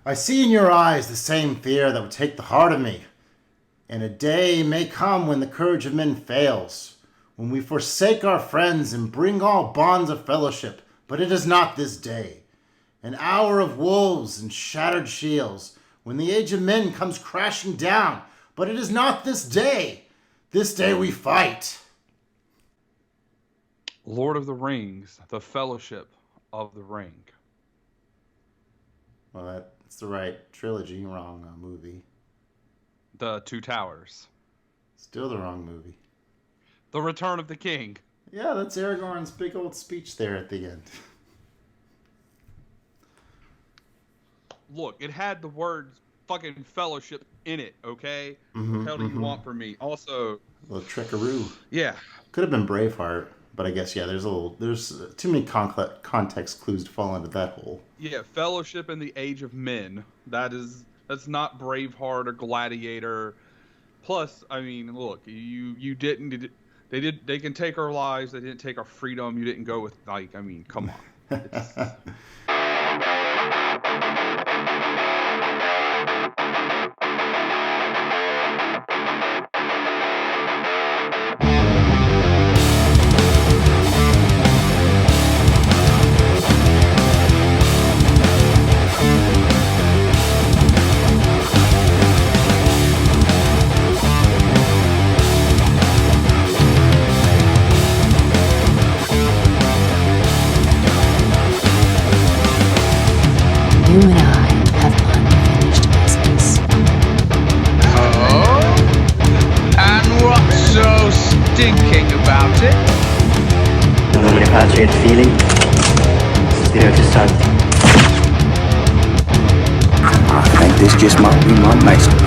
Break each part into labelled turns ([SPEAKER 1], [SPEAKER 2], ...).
[SPEAKER 1] I see in your eyes the same fear that would take the heart of me. And a day may come when the courage of men fails, when we forsake our friends and bring all bonds of fellowship. But it is not this day. An hour of wolves and shattered shields, when the age of men comes crashing down. But it is not this day. This day we fight.
[SPEAKER 2] Lord of the Rings, the Fellowship of the Ring.
[SPEAKER 1] Well, that's the right trilogy, wrong movie.
[SPEAKER 2] The Two Towers.
[SPEAKER 1] Still the wrong movie.
[SPEAKER 2] The Return of the King.
[SPEAKER 1] Yeah, that's Aragorn's big old speech there at the end.
[SPEAKER 2] Look, it had the words fucking fellowship in it, okay? What the hell do you want from me? Also,
[SPEAKER 1] a little trickaroo.
[SPEAKER 2] Yeah.
[SPEAKER 1] Could have been Braveheart, but I guess, yeah, there's too many context clues to fall into that hole.
[SPEAKER 2] Yeah, Fellowship in the Age of Men. That's not Braveheart or Gladiator. Plus, I mean, look, they can take our lives, they didn't take our freedom, you didn't go with, like, I mean, come on.
[SPEAKER 3] You and I have unfinished business.
[SPEAKER 4] Oh? And what's so stinking about it?
[SPEAKER 5] Non mi piace il feeling. Spirito Santo.
[SPEAKER 6] I think this just might be my masterpiece.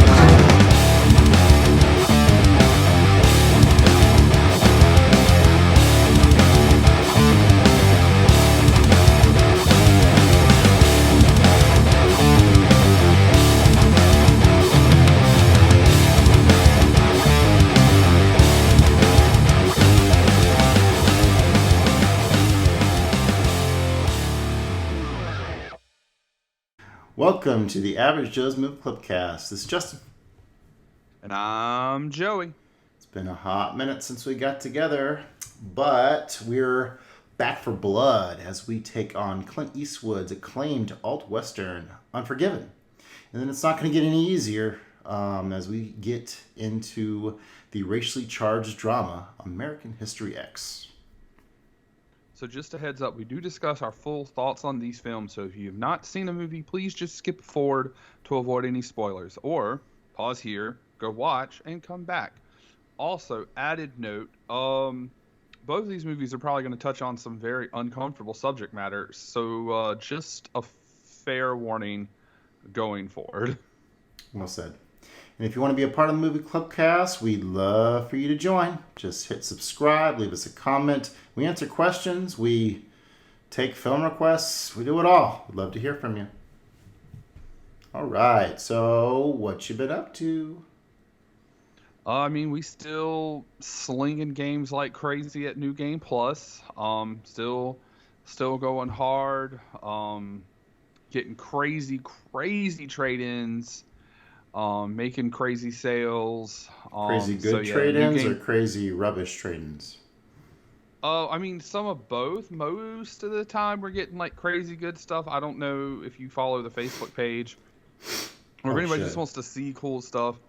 [SPEAKER 1] Welcome to the Average Joe's Movie Clubcast. This is Justin.
[SPEAKER 2] And I'm Joey.
[SPEAKER 1] It's been a hot minute since we got together, but we're back for blood as we take on Clint Eastwood's acclaimed alt-western, Unforgiven. And then it's not going to get any easier as we get into the racially charged drama, American History X.
[SPEAKER 2] So just a heads up, we do discuss our full thoughts on these films, so if you have not seen the movie, please just skip forward to avoid any spoilers, or pause here, go watch, and come back. Also, added note, both of these movies are probably going to touch on some very uncomfortable subject matter, so just a fair warning going forward.
[SPEAKER 1] Well said. And if you want to be a part of the Movie Clubcast, we'd love for you to join. Just hit subscribe, leave us a comment. We answer questions. We take film requests. We do it all. We'd love to hear from you. All right. So what you been up to?
[SPEAKER 2] I mean, we still slinging games like crazy at New Game Plus. Still going hard. Getting crazy trade-ins. Making crazy sales.
[SPEAKER 1] Crazy good trade-ins or crazy rubbish trade-ins?
[SPEAKER 2] I mean, some of both. Most of the time, we're getting like crazy good stuff. I don't know if you follow the Facebook page or if anybody just wants to see cool stuff.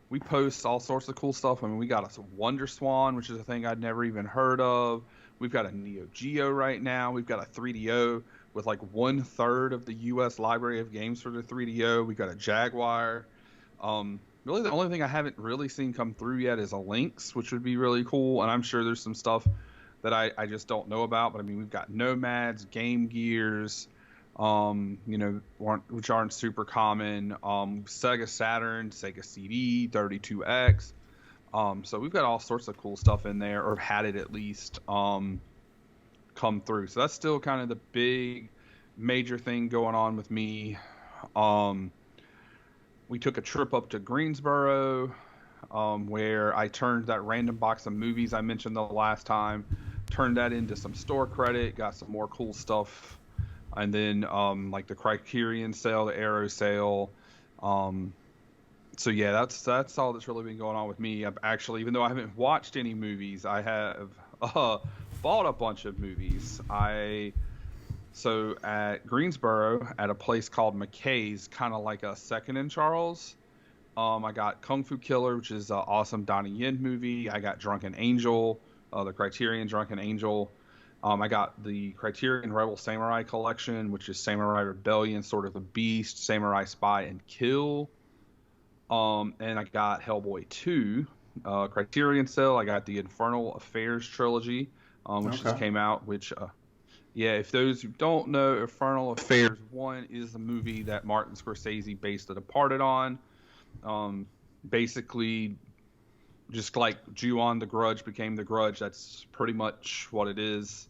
[SPEAKER 2] We post all sorts of cool stuff. I mean, we got a Wonder Swan, which is a thing I'd never even heard of. We've got a Neo Geo right now. We've got a 3DO with like 1/3 of the U.S. library of games for the 3DO. We got a Jaguar. Really, the only thing I haven't really seen come through yet is a Lynx, which would be really cool. And I'm sure there's some stuff that I just don't know about. But I mean, we've got Nomads, Game Gears, which aren't super common. Sega Saturn, Sega CD, 32X. So we've got all sorts of cool stuff in there, or had it at least come through. So that's still kind of the big major thing going on with me. We took a trip up to Greensboro, where I turned that random box of movies I mentioned the last time, turned that into some store credit, got some more cool stuff and then like the Criterion sale, the Arrow sale. So yeah, that's all that's really been going on with me. I've actually, even though I haven't watched any movies, I have bought a bunch of movies. So at Greensboro, at a place called McKay's, kind of like a Second in Charles. I got Kung Fu Killer, which is an awesome Donnie Yen movie. I got Drunken Angel, the Criterion Drunken Angel. I got the Criterion Rebel Samurai Collection, which is Samurai Rebellion, Sword of the Beast, Samurai Spy, and Kill. And I got Hellboy 2, Criterion sale. I got the Infernal Affairs trilogy, which just came out, which... yeah, if those who don't know, Infernal Affairs 1 is the movie that Martin Scorsese based The Departed on. Basically, just like Ju-on The Grudge became The Grudge, that's pretty much what it is.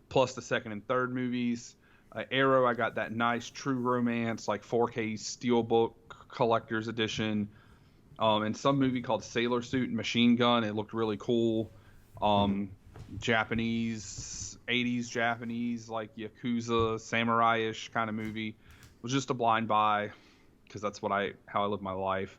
[SPEAKER 2] Plus the second and third movies. Arrow, I got that nice True Romance, like 4K Steelbook Collector's Edition. And some movie called Sailor Suit and Machine Gun. It looked really cool. Japanese, 80s Japanese, like Yakuza, samurai-ish kind of movie. It was just a blind buy, because that's how I live my life.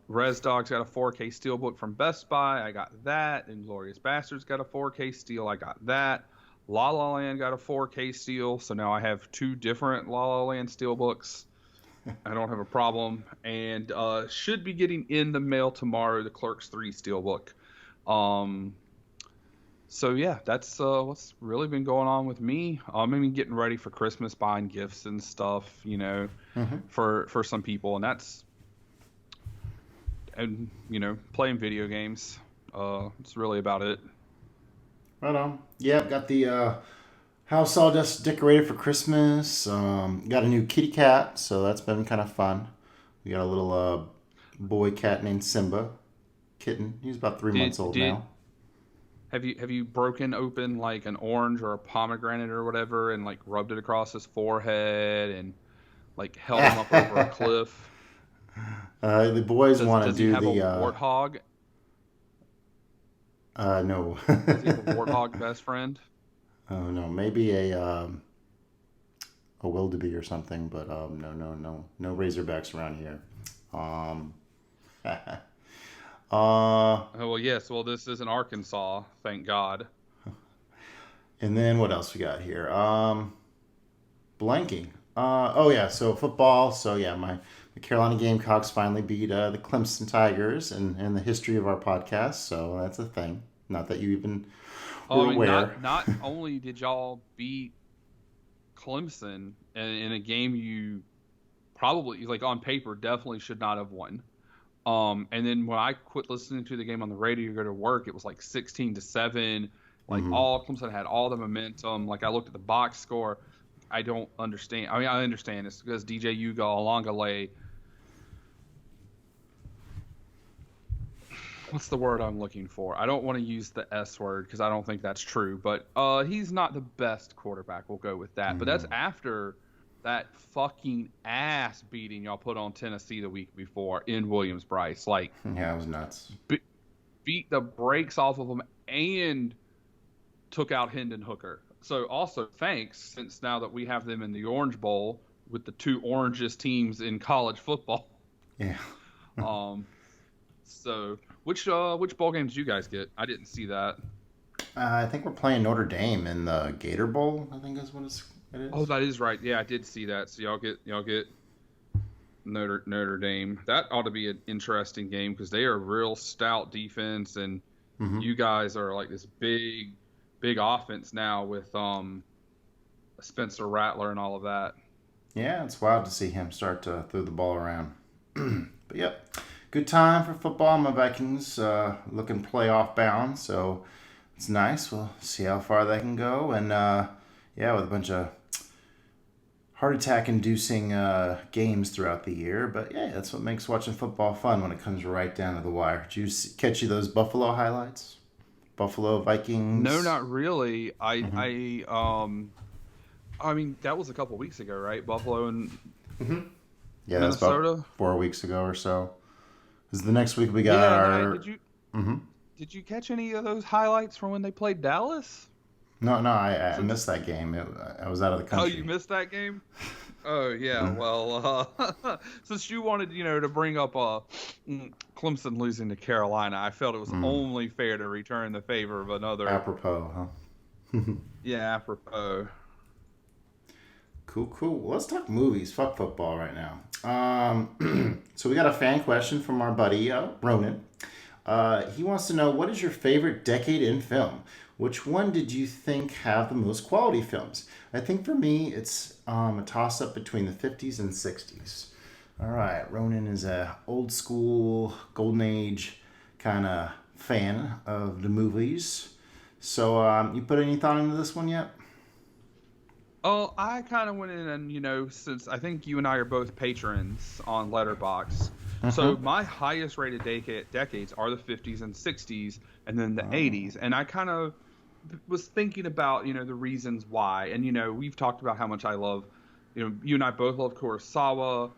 [SPEAKER 2] Res Dog's got a 4K Steelbook from Best Buy. I got that. Inglourious Basterds got a 4K Steel. I got that. La La Land got a 4K Steel. So now I have 2 different La La Land Steelbooks. I don't have a problem. And should be getting in the mail tomorrow the Clerks 3 Steelbook. So yeah, that's what's really been going on with me. I mean, getting ready for Christmas, buying gifts and stuff, for some people, and playing video games. It's really about it.
[SPEAKER 1] Right on. Yeah, got the house all just decorated for Christmas. Got a new kitty cat, so that's been kind of fun. We got a little boy cat named Simba, kitten. He's about 3 months old now.
[SPEAKER 2] Have you broken open like an orange or a pomegranate or whatever and like rubbed it across his forehead and like held him up over a cliff?
[SPEAKER 1] The boys want to do the.
[SPEAKER 2] Does he have a warthog?
[SPEAKER 1] No.
[SPEAKER 2] Does he have a warthog best friend?
[SPEAKER 1] Oh no, maybe a wildebeest or something, but no Razorbacks around here.
[SPEAKER 2] Well, yes. Well, this is in Arkansas, thank God.
[SPEAKER 1] And then what else we got here? Blanking. So football. So yeah, the Carolina Gamecocks finally beat the Clemson Tigers in the history of our podcast. So that's a thing. Not that you even were aware.
[SPEAKER 2] Not only did y'all beat Clemson in a game you probably, like on paper, definitely should not have won. And then when I quit listening to the game on the radio to go to work, it was like 16-7. Like all Clemson had all the momentum. Like I looked at the box score. I don't understand. I mean, I understand it's because DJ Uiagalelei. What's the word I'm looking for? I don't want to use the S word because I don't think that's true. But he's not the best quarterback. We'll go with that. But that's after that fucking ass beating y'all put on Tennessee the week before in Williams-Brice. Like,
[SPEAKER 1] yeah, it was nuts.
[SPEAKER 2] Beat the brakes off of them and took out Hendon Hooker. So also thanks, since now that we have them in the Orange Bowl with the 2 orangest teams in college football.
[SPEAKER 1] Yeah.
[SPEAKER 2] So which bowl games did you guys get? I didn't see that.
[SPEAKER 1] I think we're playing Notre Dame in the Gator Bowl. I think is what it is.
[SPEAKER 2] Oh, that is right. Yeah, I did see that. So y'all get Notre Dame. That ought to be an interesting game because they are a real stout defense, and you guys are like this big offense now with Spencer Rattler and all of that.
[SPEAKER 1] Yeah, it's wild to see him start to throw the ball around. But yep, good time for football. My Vikings looking playoff bound, so it's nice. We'll see how far they can go, and with a bunch of heart attack inducing games throughout the year. But yeah, that's what makes watching football fun when it comes right down to the wire. Did you catch those Buffalo highlights? Buffalo Vikings?
[SPEAKER 2] No, not really. I mean, that was a couple weeks ago, right? Buffalo and
[SPEAKER 1] yeah, that's
[SPEAKER 2] Minnesota?
[SPEAKER 1] About 4 weeks ago or so. Because the next week we got our...
[SPEAKER 2] Did you catch any of those highlights from when they played Dallas?
[SPEAKER 1] No, no, I missed that game. I was out of the
[SPEAKER 2] Oh,
[SPEAKER 1] country.
[SPEAKER 2] you missed that game? Oh yeah, well, since you wanted, to bring up Clemson losing to Carolina, I felt it was only fair to return the favor of another.
[SPEAKER 1] Apropos, huh?
[SPEAKER 2] Yeah, apropos.
[SPEAKER 1] Cool, cool. Well, let's talk movies. Fuck football right now. So we got a fan question from our buddy Ronan. He wants to know, what is your favorite decade in film? Which one did you think have the most quality films? I think for me, it's a toss-up between the 50s and 60s. All right, Ronan is a old school, golden age kind of fan of the movies. So you put any thought into this one yet?
[SPEAKER 2] Oh, I kind of went in and, since I think you and I are both patrons on Letterboxd, so my highest rated decades are the 50s and 60s and then the 80s. And I kind of was thinking about, the reasons why. And, we've talked about how much I love, you and I both love Kurosawa.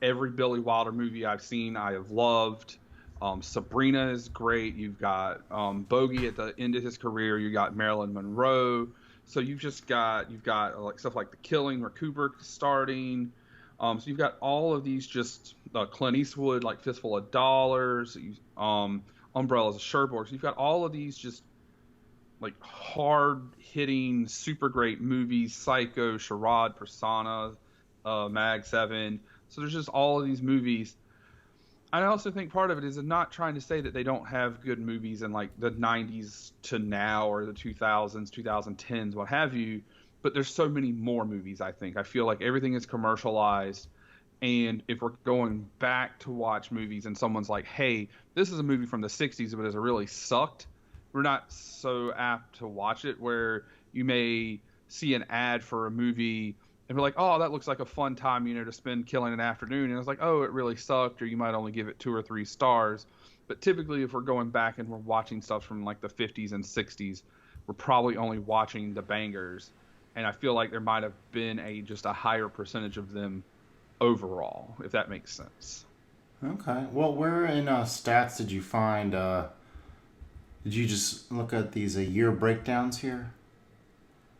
[SPEAKER 2] Every Billy Wilder movie I've seen, I have loved. Sabrina is great. You've got Bogey at the end of his career. You got Marilyn Monroe. So you've got like stuff like The Killing, where Kubrick is starting. So you've got all of these just Clint Eastwood, like Fistful of Dollars, Umbrellas of Cherbourg. So you've got all of these just like hard hitting, super great movies: Psycho, Charade, Persona, Mag 7. So there's just all of these movies. I also think part of it is not trying to say that they don't have good movies in like the 90s to now or the 2000s, 2010s, what have you, but there's so many more movies, I think. I feel like everything is commercialized, and if we're going back to watch movies and someone's like, hey, this is a movie from the 60s but it really sucked, we're not so apt to watch it, where you may see an ad for a movie and we're like, oh, that looks like a fun time, to spend killing an afternoon. And it's like, oh, it really sucked, or you might only give it 2 or 3 stars. But typically, if we're going back and we're watching stuff from like the 50s and 60s, we're probably only watching the bangers. And I feel like there might have been just a higher percentage of them overall, if that makes sense.
[SPEAKER 1] Okay. Well, where in stats did you find? Did you just look at these year breakdowns here?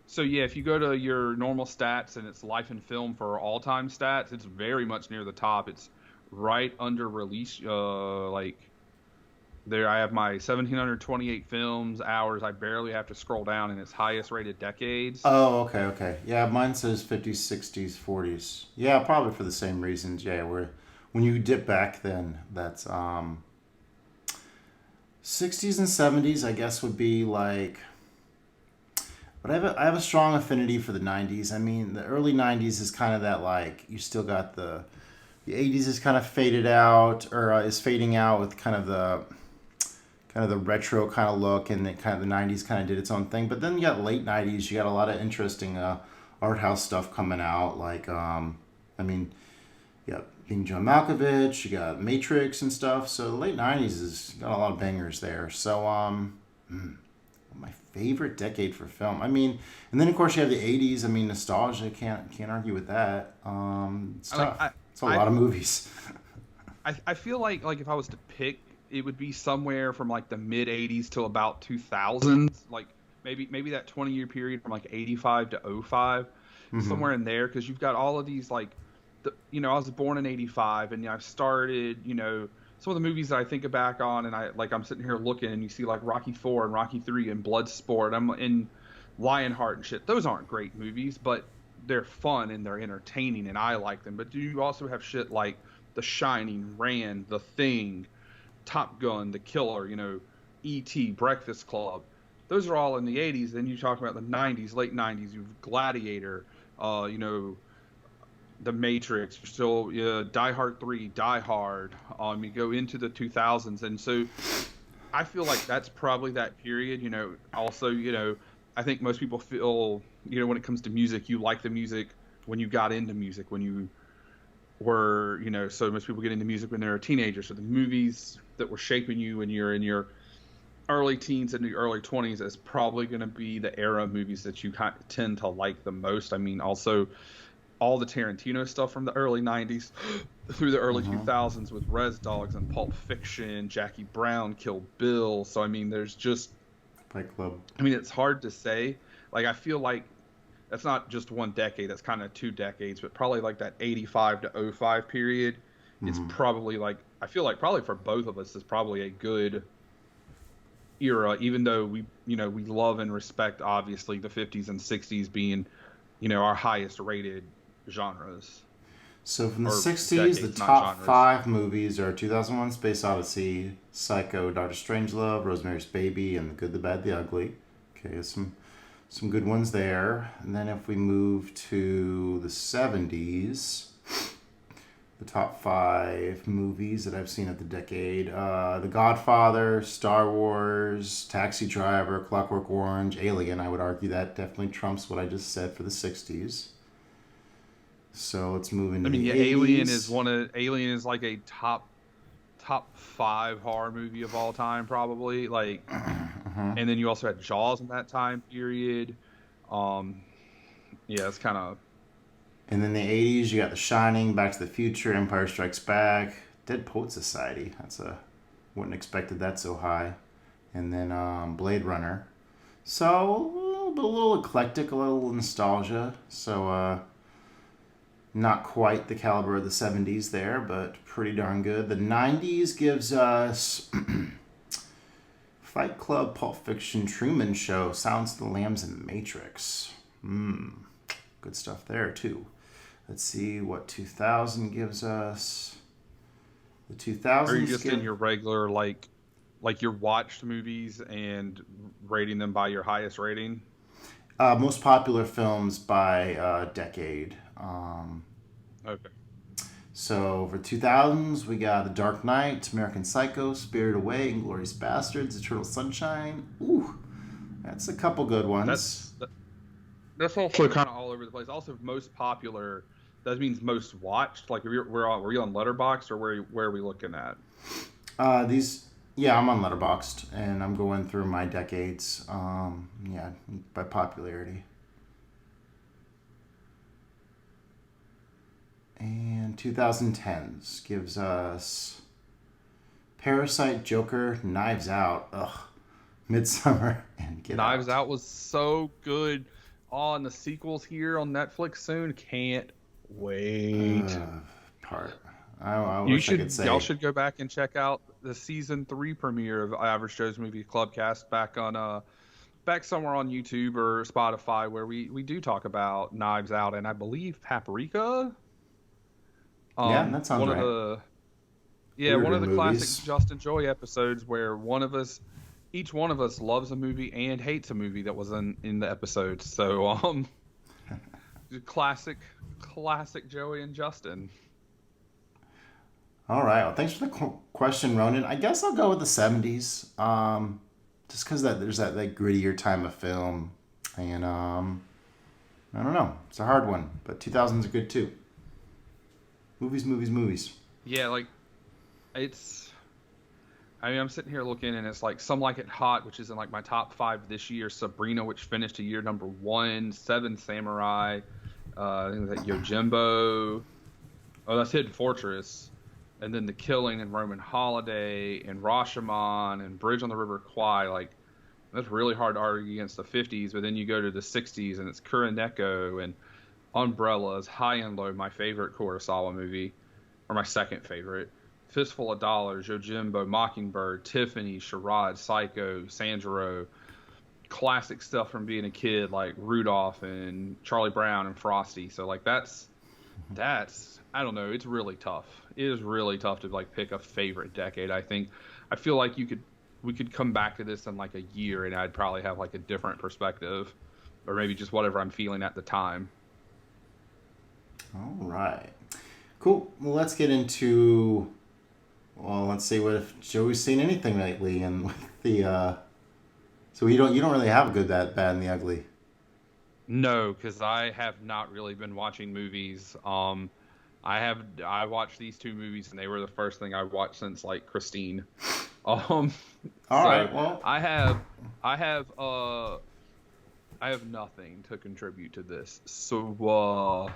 [SPEAKER 2] So yeah, if you go to your normal stats and it's life and film for all-time stats, it's very much near the top. It's right under release. Like there, I have my 1,728 films hours. I barely have to scroll down in its highest rated decades.
[SPEAKER 1] Oh, okay. Yeah, mine says 50s, 60s, 40s. Yeah, probably for the same reasons. Yeah, when you dip back, then that's 60s and 70s. I guess would be like. But I have a strong affinity for the 90s. I mean, the early 90s is kind of that, like, you still got the 80s is kind of faded out, or is fading out with kind of the retro kind of look, and the 90s kind of did its own thing. But then you got late 90s, you got a lot of interesting art house stuff coming out. Like, you got Being John Malkovich, you got Matrix and stuff. So the late 90s has got a lot of bangers there. So, my favorite decade for film. I mean, and then of course you have the 80s. I mean, nostalgia, can't argue with that. It's tough. It's a lot of movies.
[SPEAKER 2] I feel like if I was to pick, it would be somewhere from like the mid 80s till about 2000s, like maybe that 20-year period from like 85 to 05, somewhere in there, because you've got all of these like I was born in 85, and I've started, some of the movies that I think back on, and I'm sitting here looking, and you see like Rocky IV and Rocky III and Bloodsport, I'm in Lionheart and shit. Those aren't great movies, but they're fun and they're entertaining, and I like them. But you also have shit like The Shining, Rand, The Thing, Top Gun, The Killer, E.T., Breakfast Club. Those are all in the 80s. Then you talk about the 90s, late 90s. You've Gladiator, The Matrix, still Die Hard 3, Die Hard. You go into the 2000s, and so I feel like that's probably that period. Also, I think most people feel, when it comes to music, you like the music when you got into music, when you were, so most people get into music when they're a teenager. So the movies that were shaping you when you're in your early teens and your early 20s is probably going to be the era of movies that you tend to like the most. I mean, also all the Tarantino stuff from the early 90s through the early 2000s with Res Dogs and Pulp Fiction, Jackie Brown, Kill Bill. So, I mean, there's just
[SPEAKER 1] Fight Club.
[SPEAKER 2] I mean, it's hard to say. Like, I feel like that's not just one decade. That's kind of 2 decades, but probably like that 85 to '05 period. It's probably like, I feel like probably for both of us is probably a good era, even though we love and respect obviously the 50s and 60s being, our highest rated genres.
[SPEAKER 1] So from the 60s,
[SPEAKER 2] decades,
[SPEAKER 1] the
[SPEAKER 2] not
[SPEAKER 1] top
[SPEAKER 2] genres.
[SPEAKER 1] 5 movies are 2001: Space Odyssey, Psycho, Doctor Strangelove, Rosemary's Baby, and The Good, the Bad, the Ugly. Okay, some good ones there. And then if we move to the 70s, the top 5 movies that I've seen of the decade: The Godfather, Star Wars, Taxi Driver, Clockwork Orange, Alien. I would argue that definitely trumps what I just said for the 60s. So let's move into the 80s.
[SPEAKER 2] Alien is like a top 5 horror movie of all time, probably. Like, and then you also had Jaws in that time period. It's kind of.
[SPEAKER 1] And then the 80s, you got The Shining, Back to the Future, Empire Strikes Back, Dead Poet Society. Wouldn't expected that so high. And then Blade Runner. So a little eclectic, a little nostalgia. So not quite the caliber of the 70s there, but pretty darn good. The 90s gives us Fight Club, Pulp Fiction, Truman Show, Silence of the Lambs, and Matrix. Good stuff there, too. Let's see what 2000 gives us. The 2000s.
[SPEAKER 2] Are you just in your regular, like your watched movies and rating them by your highest rating?
[SPEAKER 1] Most popular films by decade.
[SPEAKER 2] Okay.
[SPEAKER 1] So for 2000s, we got The Dark Knight, American Psycho, Spirited Away, Inglourious Bastards, Eternal Sunshine. Ooh, that's a couple good ones.
[SPEAKER 2] That's also kind of all over the place. Also, most popular. That means most watched. Like, were you on Letterboxd, or where are we looking at?
[SPEAKER 1] Yeah, I'm on Letterboxd, and I'm going through my decades. By popularity. And 2010s gives us Parasite, Joker, Knives Out, Midsummer, and Get Out.
[SPEAKER 2] Knives Out was so good. Oh, and the sequel's here on Netflix soon. Can't wait.
[SPEAKER 1] I wish I could say.
[SPEAKER 2] Y'all should go back and check out the season 3 premiere of Average Joe's Movie Clubcast back somewhere on YouTube or Spotify, where we do talk about Knives Out and I believe Paprika.
[SPEAKER 1] That sounds right.
[SPEAKER 2] One of the
[SPEAKER 1] movies.
[SPEAKER 2] classic Justin Joy episodes where each one of us loves a movie and hates a movie that was in the episode. So, classic Joey and Justin.
[SPEAKER 1] All right. Well, thanks for the question, Ronan. I guess I'll go with the 70s, just because there's that grittier time of film, and I don't know. It's a hard one, but 2000s are good too. Movies.
[SPEAKER 2] Yeah, like I'm sitting here looking, and it's like Some Like It Hot, which is in like my top 5 this year. Sabrina, which finished a year number 1. Seven Samurai. I think that Yojimbo. Oh, that's Hidden Fortress. And then The Killing and Roman Holiday and Rashomon and Bridge on the River Kwai. Like, that's really hard to argue against the 50s. But then you go to the 60s, and it's Kuroneko and Umbrellas, High and Low, my favorite Kurosawa movie, or my second favorite. Fistful of Dollars, Yojimbo, Mockingbird, Tiffany, Charade, Psycho, Sanjuro. Classic stuff from being a kid, like Rudolph and Charlie Brown and Frosty. So, like, that's I don't know. It's really tough. It is really tough to like pick a favorite decade. I feel like we could come back to this in like a year, and I'd probably have like a different perspective, or maybe just whatever I'm feeling at the time.
[SPEAKER 1] All right. Cool. Well, let's get into. Well, let's see what if Joey's seen anything lately, and with the. So you don't really have a good, bad, and the ugly.
[SPEAKER 2] No, because I have not really been watching movies. I watched these 2 movies, and they were the first thing I watched since like Christine. All
[SPEAKER 1] right. Well,
[SPEAKER 2] I have nothing to contribute to this. So.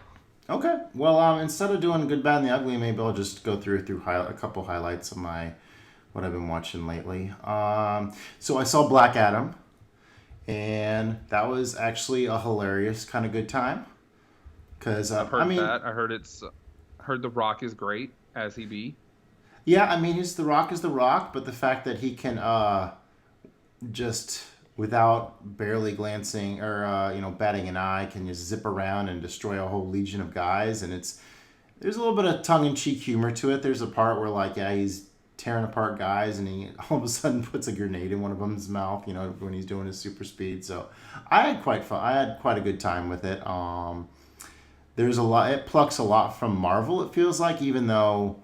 [SPEAKER 1] Okay. Well, instead of doing good, bad, and the ugly, maybe I'll just go through a couple highlights of what I've been watching lately. So I saw Black Adam. and that was actually a hilarious kind of good time. Because
[SPEAKER 2] I've heard that. I heard heard The Rock is great as he be.
[SPEAKER 1] yeah, I mean, The Rock is The Rock, but the fact that he can just without barely glancing or batting an eye can just zip around and destroy a whole legion of guys, and there's a little bit of tongue-in-cheek humor to it. There's a part where he's tearing apart guys, and he all of a sudden puts a grenade in one of them's mouth, when he's doing his super speed. So I had quite fun. I had quite a good time with it. There's a lot. It plucks a lot from Marvel. It feels like, even though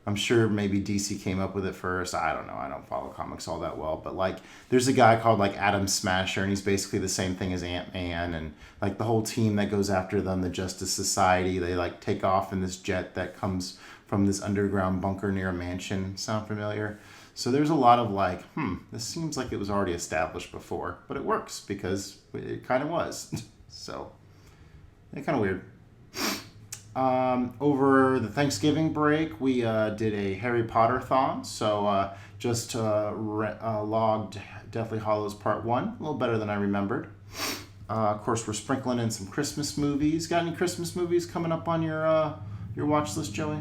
[SPEAKER 1] I'm sure maybe DC came up with it first. I don't know. I don't follow comics all that well, but there's a guy called Atom Smasher, and he's basically the same thing as Ant-Man, and the whole team that goes after them, the Justice Society, they take off in this jet that comes from this underground bunker near a mansion. Sound familiar? So there's a lot of this seems like it was already established before, but it works because it kind of was. So it's kind of weird. Over the Thanksgiving break, we did a Harry Potter-thon. So just logged Deathly Hallows Part 1. A little better than I remembered. Of course, we're sprinkling in some Christmas movies. Got any Christmas movies coming up on your watch list, Joey?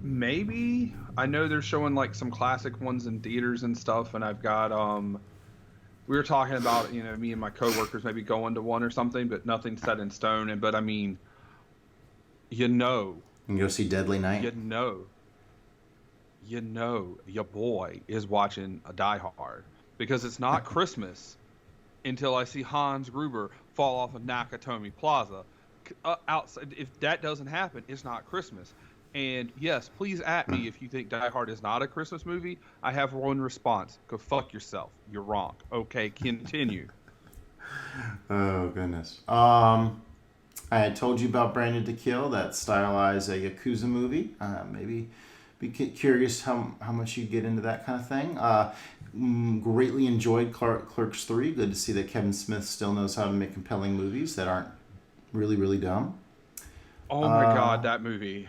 [SPEAKER 2] Maybe. I know they're showing some classic ones in theaters and stuff, and I've got we were talking about, me and my coworkers maybe going to one or something, but nothing's set in stone. But I mean,
[SPEAKER 1] You can go see Deadly Night.
[SPEAKER 2] Your boy is watching a Die Hard, because it's not Christmas until I see Hans Gruber fall off of Nakatomi Plaza. Outside, if that doesn't happen, it's not Christmas. And yes, please at me if you think Die Hard is not a Christmas movie. I have one response: go fuck yourself. You're wrong. Okay, continue.
[SPEAKER 1] Oh goodness. I had told you about Branded to Kill, that stylized a Yakuza movie. Maybe be curious how much you get into that kind of thing. Greatly enjoyed Clerks 3. Good to see that Kevin Smith still knows how to make compelling movies that aren't really, really dumb.
[SPEAKER 2] Oh my God, that movie.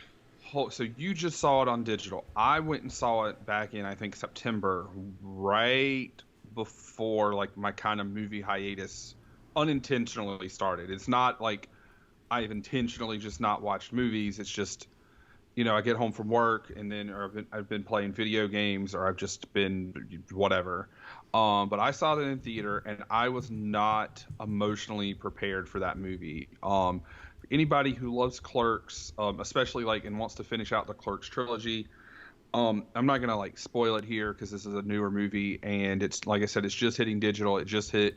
[SPEAKER 2] So you just saw it on digital. I went and saw it back in, I think, September, right before my kind of movie hiatus unintentionally started. It's not like I've intentionally just not watched movies. It's just, I get home from work and then I've been playing video games, or I've just been whatever. But I saw it in theater, and I was not emotionally prepared for that movie. Anybody who loves Clerks, especially and wants to finish out the Clerks trilogy, I'm not gonna spoil it here because this is a newer movie, and it's, like I said, it's just hitting digital. It just hit.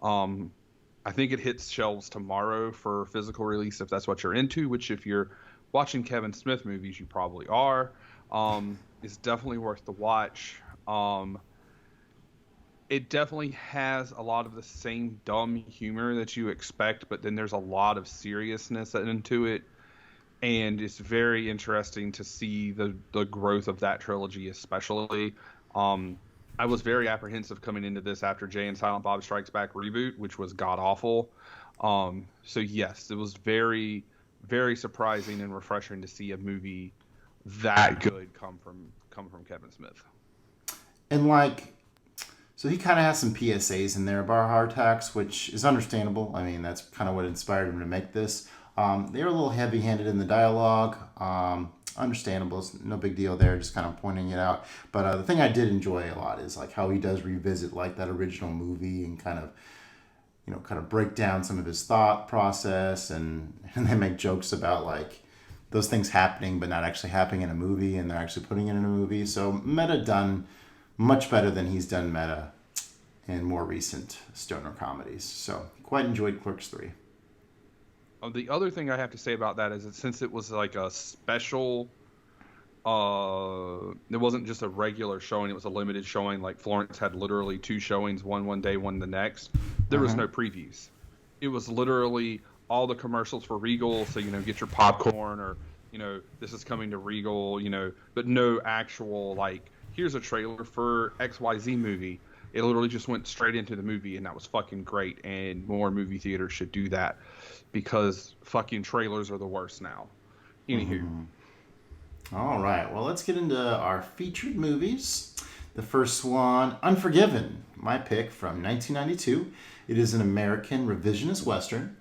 [SPEAKER 2] I think it hits shelves tomorrow for physical release, if that's what you're into. Which, if you're watching Kevin Smith movies, you probably are. It's definitely worth the watch. It definitely has a lot of the same dumb humor that you expect, but then there's a lot of seriousness into it, and it's very interesting to see the growth of that trilogy, especially. I was very apprehensive coming into this after Jay and Silent Bob Strikes Back reboot, which was god-awful. So yes, it was very, very surprising and refreshing to see a movie that good come from Kevin Smith.
[SPEAKER 1] And so he kind of has some PSAs in there about heart attacks, which is understandable. I mean, that's kind of what inspired him to make this. They were a little heavy-handed in the dialogue. Understandable. It's no big deal there, just kind of pointing it out. But the thing I did enjoy a lot is how he does revisit that original movie and kind of break down some of his thought process, and they make jokes about those things happening but not actually happening in a movie, and they're actually putting it in a movie. So meta done much better than he's done meta in more recent stoner comedies. So quite enjoyed Clerks 3.
[SPEAKER 2] The other thing I have to say about that is that since it was a special, it wasn't just a regular showing, it was a limited showing. Florence had literally 2 showings, one day, one the next. There was no previews. It was literally all the commercials for Regal, so get your popcorn, or this is coming to Regal, but no actual here's a trailer for XYZ movie. It literally just went straight into the movie, and that was fucking great. And more movie theaters should do that, because fucking trailers are the worst now. Anywho.
[SPEAKER 1] All right. Well, let's get into our featured movies. The first one, Unforgiven, my pick from 1992. It is an American revisionist Western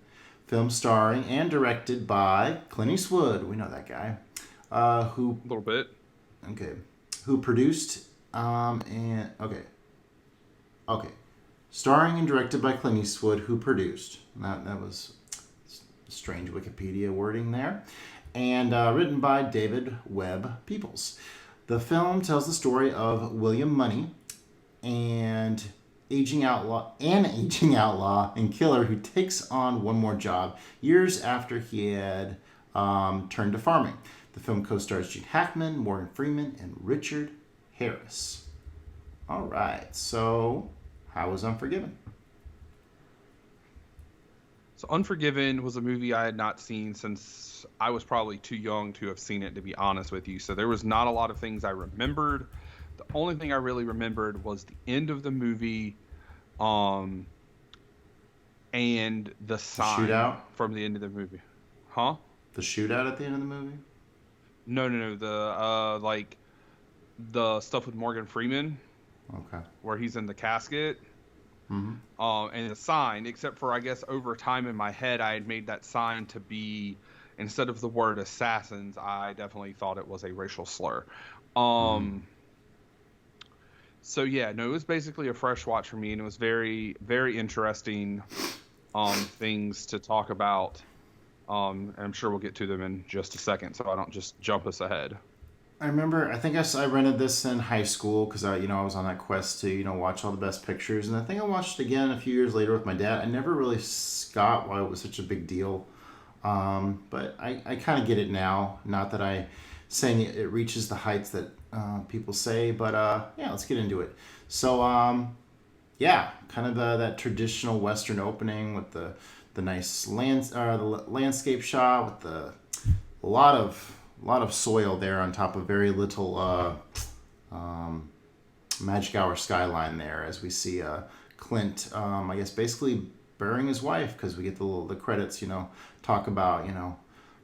[SPEAKER 1] film starring and directed by Clint Eastwood. We know that guy. Who
[SPEAKER 2] A little bit.
[SPEAKER 1] Okay. Who produced and okay. Starring and directed by Clint Eastwood, who produced. That was strange Wikipedia wording there. And written by David Webb Peoples. The film tells the story of William Money, and aging outlaw and killer who takes on one more job years after he had turned to farming. The film co-stars Gene Hackman, Morgan Freeman, and Richard Harris. All right, so how was Unforgiven?
[SPEAKER 2] So Unforgiven was a movie I had not seen since I was probably too young to have seen it, to be honest with you. So there was not a lot of things I remembered. The only thing I really remembered was the end of the movie, and the sign
[SPEAKER 1] shootout
[SPEAKER 2] from the end of the movie. Huh?
[SPEAKER 1] The shootout at the end of the movie?
[SPEAKER 2] No. The like the stuff with Morgan Freeman,
[SPEAKER 1] Okay.
[SPEAKER 2] where he's in the casket.
[SPEAKER 1] Mm-hmm.
[SPEAKER 2] And the sign, except for I guess over time in my head, I had made that sign to be, instead of the word assassins, I definitely thought it was a racial slur. So yeah, no, it was basically a fresh watch for me, and it was very, very interesting things to talk about. And I'm sure we'll get to them in just a second, so I don't just jump us ahead.
[SPEAKER 1] I remember, I think I rented this in high school because I was on that quest to, watch all the best pictures. And I think I watched it again a few years later with my dad. I never really got why it was such a big deal. But I kind of get it now. Not that I saying it reaches the heights that people say, but yeah, let's get into it. So, yeah, kind of that traditional Western opening with the nice the landscape shot with a lot of soil there on top of very little magic hour skyline there, as we see Clint, I guess basically burying his wife, because we get the credits, talk about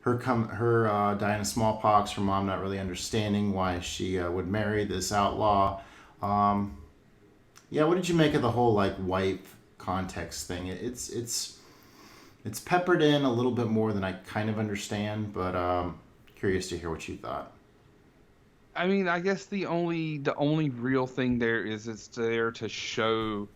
[SPEAKER 1] her dying of smallpox, her mom not really understanding why she would marry this outlaw. Yeah, what did you make of the whole wife context thing? It's peppered in a little bit more than I kind of understand, but curious to hear what you thought.
[SPEAKER 2] I mean, I guess the only real thing there is it's there to show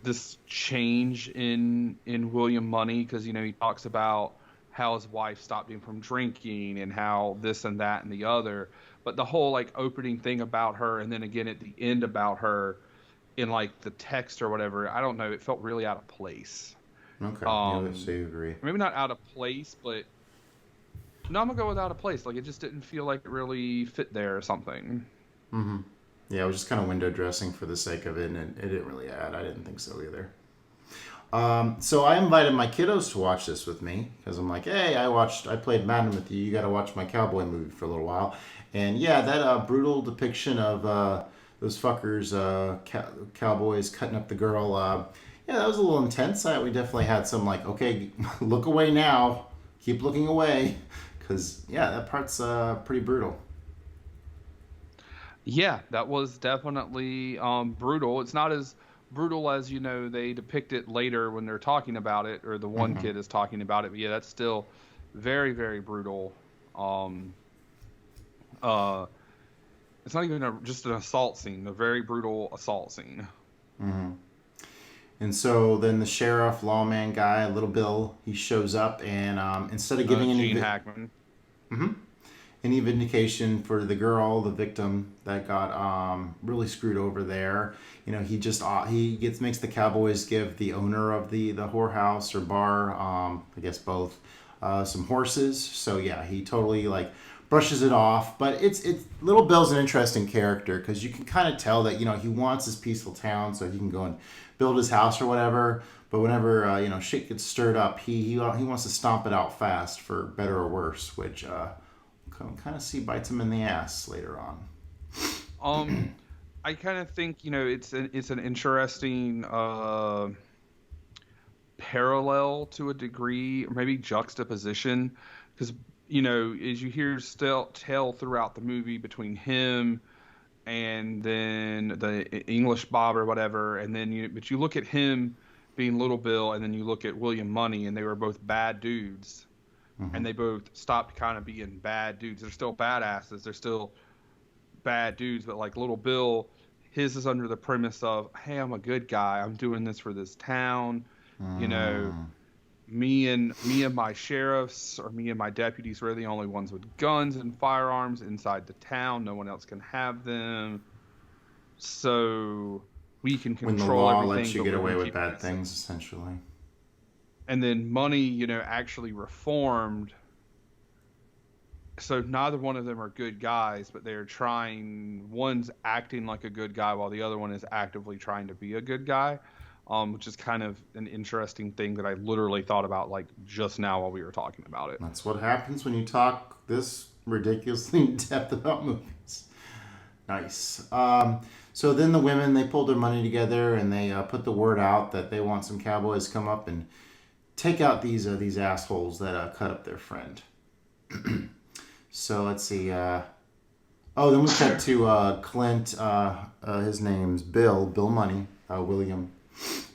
[SPEAKER 2] this change in William Money, because he talks about how his wife stopped him from drinking and how this and that and the other, but the whole opening thing about her, and then again at the end about her in the text or whatever, I don't know, it felt really out of place.
[SPEAKER 1] Okay, yeah, so you agree.
[SPEAKER 2] Maybe not out of place, but no, I'm gonna go with out of place. It just didn't feel like it really fit there or something.
[SPEAKER 1] Mm-hmm. Yeah, it was just kind of window dressing for the sake of it, and it didn't really add. I didn't think so either. So I invited my kiddos to watch this with me, because I'm like, hey, I played Madden with you. You got to watch my cowboy movie for a little while. And yeah, that brutal depiction of those fuckers, cowboys cutting up the girl. Yeah, that was a little intense. We definitely had some okay, look away now. Keep looking away. Because, yeah, that part's pretty brutal.
[SPEAKER 2] Yeah, that was definitely brutal. It's not as brutal as, they depict it later when they're talking about it, or the one kid is talking about it. But yeah, that's still very, very brutal. It's not even just an assault scene, a very brutal assault scene.
[SPEAKER 1] Mm-hmm. And so then the sheriff, lawman guy, Little Bill, he shows up, and instead of giving
[SPEAKER 2] Gene Hackman.
[SPEAKER 1] any vindication for the girl, the victim that got really screwed over there, he makes the cowboys give the owner of the whorehouse or bar, I guess both, some horses. So yeah, he totally brushes it off. But it's Little Bill's an interesting character, because you can kind of tell that he wants this peaceful town so he can go and build his house or whatever. But whenever shit gets stirred up, he wants to stomp it out fast, for better or worse, which kind of see bites him in the ass later on.
[SPEAKER 2] I kind of think it's an interesting parallel to a degree, or maybe juxtaposition, because as you hear still tell throughout the movie between him and then the English Bob or whatever, and then but you look at him being Little Bill, and then you look at William Money, and they were both bad dudes, and they both stopped kind of being bad dudes. They're still badasses. They're still bad dudes, but like Little Bill, his is under the premise of, hey, I'm a good guy. I'm doing this for this town. Me and my sheriffs or me and my deputies were the only ones with guns and firearms inside the town. No one else can have them. So we can control everything.
[SPEAKER 1] When the law lets you get away with bad things, essentially.
[SPEAKER 2] And then Money, actually reformed. So neither one of them are good guys, but they're trying. One's acting like a good guy while the other one is actively trying to be a good guy. Which is kind of an interesting thing that I literally thought about like just now while we were talking about it.
[SPEAKER 1] That's what happens when you talk this ridiculously in depth about movies. Nice. So then the women, they pulled their money together and they put the word out that they want some cowboys to come up and take out these assholes that cut up their friend. So let's see. Then we cut to Clint. His name's Bill Money, William.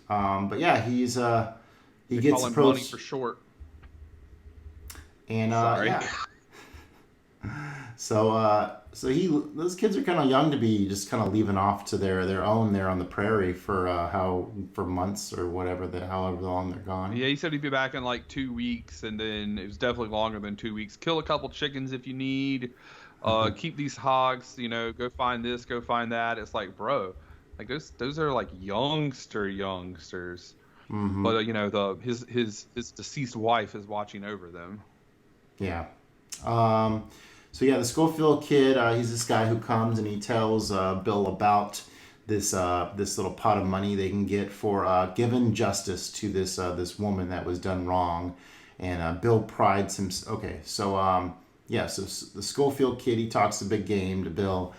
[SPEAKER 1] But yeah, he gets approached.
[SPEAKER 2] Money for short.
[SPEAKER 1] And yeah. So those kids are kind of young to be just kind of leaving off to their own there on the prairie for months or however long they're gone.
[SPEAKER 2] Yeah, he said he'd be back in like 2 weeks, and then it was definitely longer than 2 weeks. Kill a couple chickens if you need. Keep these hogs. Go find this, go find that. It's like, bro. Like those are like youngsters, but his deceased wife is watching over them.
[SPEAKER 1] Yeah. So yeah, the Schofield kid, he's this guy who comes and he tells Bill about this little pot of money they can get for giving justice to this woman that was done wrong, and Bill prides himself. Okay, so so the Schofield kid, he talks a big game to Bill.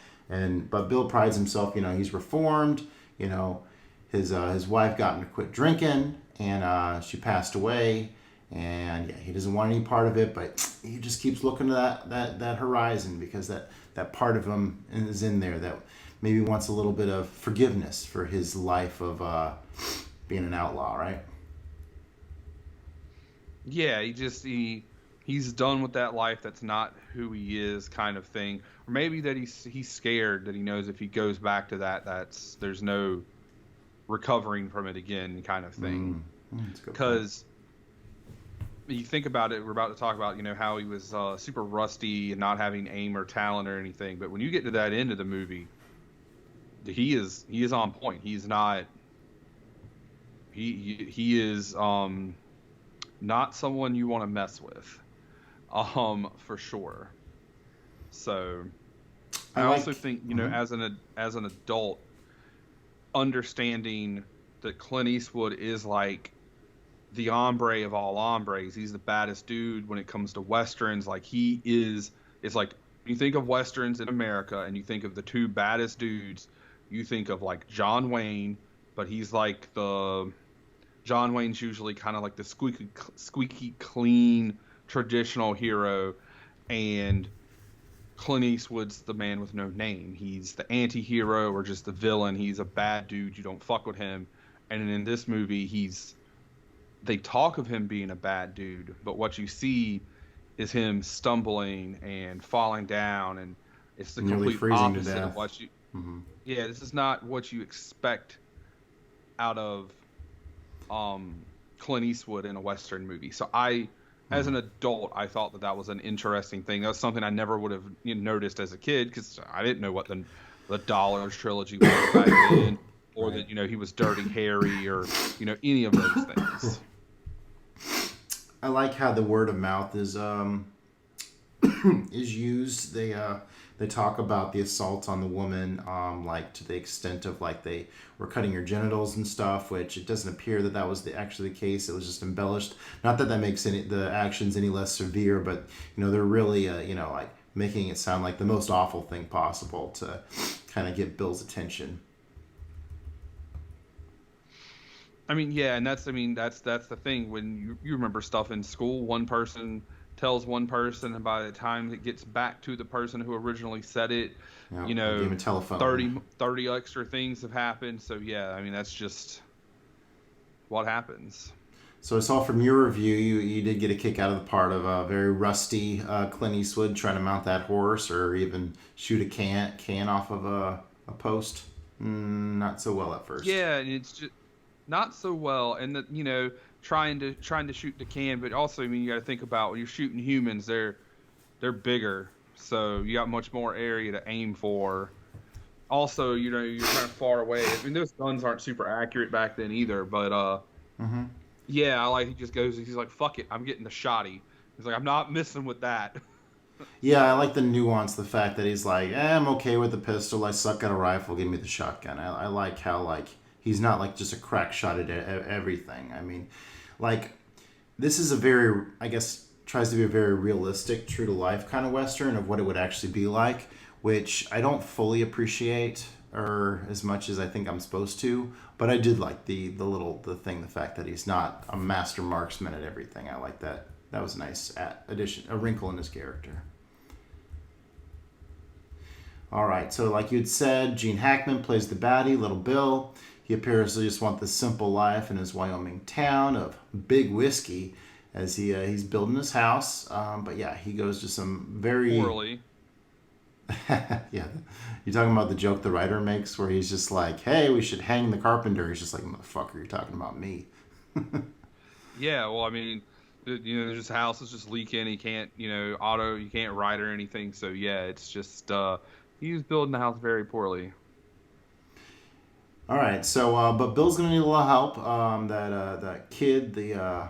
[SPEAKER 1] But Bill prides himself, he's reformed, his wife got him to quit drinking, and she passed away, and yeah, he doesn't want any part of it, but he just keeps looking to that horizon, because that part of him is in there that maybe wants a little bit of forgiveness for his life of being an outlaw, right?
[SPEAKER 2] Yeah, he's done with that life. That's not who he is, kind of thing. Or maybe that he's scared that he knows if he goes back to that, there's no recovering from it again, kind of thing. Because you think about it, we're about to talk about how he was super rusty and not having aim or talent or anything. But when you get to that end of the movie, he is on point. He's not. He is not someone you want to mess with. For sure. So, I also think as an adult, understanding that Clint Eastwood is like the hombre of all hombres. He's the baddest dude when it comes to westerns. Like he is. It's like you think of westerns in America, and you think of the two baddest dudes. You think of like John Wayne, but he's like John Wayne's usually kind of like the squeaky clean traditional hero, and Clint Eastwood's the man with no name. He's the anti-hero or just the villain. He's a bad dude. You don't fuck with him. And in this movie, they talk of him being a bad dude, but what you see is him stumbling and falling down, and it's the complete opposite of what you. Yeah, this is not what you expect out of Clint Eastwood in a Western movie. So as an adult, I thought that was an interesting thing. That was something I never would have noticed as a kid, because I didn't know what the Dollars trilogy was back then, or that he was Dirty Harry, or any of those things.
[SPEAKER 1] I like how the word of mouth is is used. They talk about the assault on the woman, like to the extent of like they were cutting her genitals and stuff, which it doesn't appear that was actually the case. It was just embellished. Not that makes the actions any less severe, but they're really like making it sound like the most awful thing possible to kind of get Bill's attention. I mean,
[SPEAKER 2] yeah, and that's the thing. When you remember stuff in school, one person tells one person, and by the time it gets back to the person who originally said it,
[SPEAKER 1] Yeah,
[SPEAKER 2] you
[SPEAKER 1] they
[SPEAKER 2] know,
[SPEAKER 1] gave him a telephone.
[SPEAKER 2] 30 extra things have happened. So yeah, I mean, that's just what happens.
[SPEAKER 1] So I saw from your review, you did get a kick out of the part of a very rusty Clint Eastwood trying to mount that horse, or even shoot a can off of a post. Not so well at first.
[SPEAKER 2] Yeah, and it's just not so well, and that, you know, trying to shoot the can, but also, I mean, you got to think about when you're shooting humans, they're bigger, so you got much more area to aim for. Also, you know, you're kind of far away. I mean, those guns aren't super accurate back then either, but yeah, I like he just goes, he's like, fuck it, I'm getting the shotty. He's like, I'm not messing with that.
[SPEAKER 1] Yeah, I like the nuance, the fact that he's like, I'm okay with the pistol, I suck at a rifle, give me the shotgun. I like how, like, he's not like just a crack shot at everything. I mean, like, this is a very, I guess, tries to be a very realistic, true to life kind of Western of what it would actually be like, which I don't fully appreciate or as much as I think I'm supposed to, but I did like the fact that he's not a master marksman at everything. I like that. That was a nice addition, a wrinkle in his character. All right, so like you'd said, Gene Hackman plays the baddie, Little Bill. He appears to just want the simple life in his Wyoming town of Big Whiskey as he's building his house. But yeah, he goes to some very...
[SPEAKER 2] Poorly.
[SPEAKER 1] Yeah, you're talking about the joke the writer makes where he's just like, hey, we should hang the carpenter. He's just like, motherfucker, you're talking about me.
[SPEAKER 2] Yeah, well, I mean, you know, there's just house is just leaking. He can't, you know, you can't ride or anything. So yeah, it's just he was building the house very poorly.
[SPEAKER 1] All right, so but Bill's gonna need a little help. That kid, the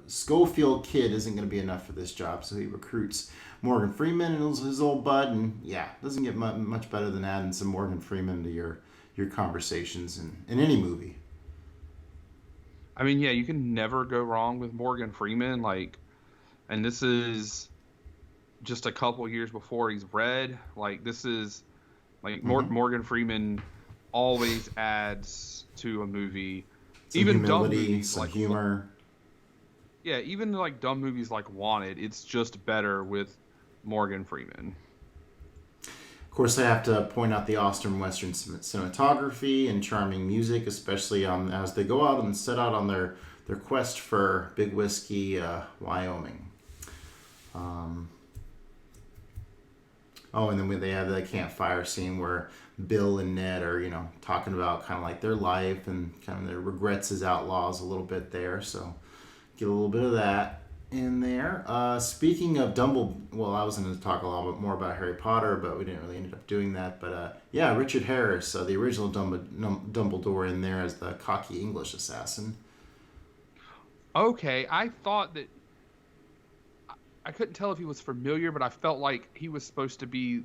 [SPEAKER 1] Schofield kid isn't going to be enough for this job, so he recruits Morgan Freeman and his old bud, and yeah, doesn't get much better than adding some Morgan Freeman to your conversations in any movie.
[SPEAKER 2] I mean, yeah, you can never go wrong with Morgan Freeman, like, and this is just a couple years before he's Red. Like, this is, like, Morgan Freeman always adds to a movie.
[SPEAKER 1] Some
[SPEAKER 2] even
[SPEAKER 1] humility,
[SPEAKER 2] dumb movies,
[SPEAKER 1] some
[SPEAKER 2] like
[SPEAKER 1] humor.
[SPEAKER 2] Yeah, even like dumb movies like Wanted, it's just better with Morgan Freeman.
[SPEAKER 1] Of course, I have to point out the Austin Western cinematography and charming music, especially as they go out and set out on their quest for Big Whiskey, Wyoming. And then when they have the campfire scene where Bill and Ned are, you know, talking about kind of like their life and kind of their regrets as outlaws a little bit there. So get a little bit of that in there. Speaking of Dumbledore, I was going to talk a little bit more about Harry Potter, but we didn't really end up doing that. But yeah, Richard Harris, the original Dumbledore in there as the cocky English assassin.
[SPEAKER 2] Okay, I thought that I couldn't tell if he was familiar, but I felt like he was supposed to be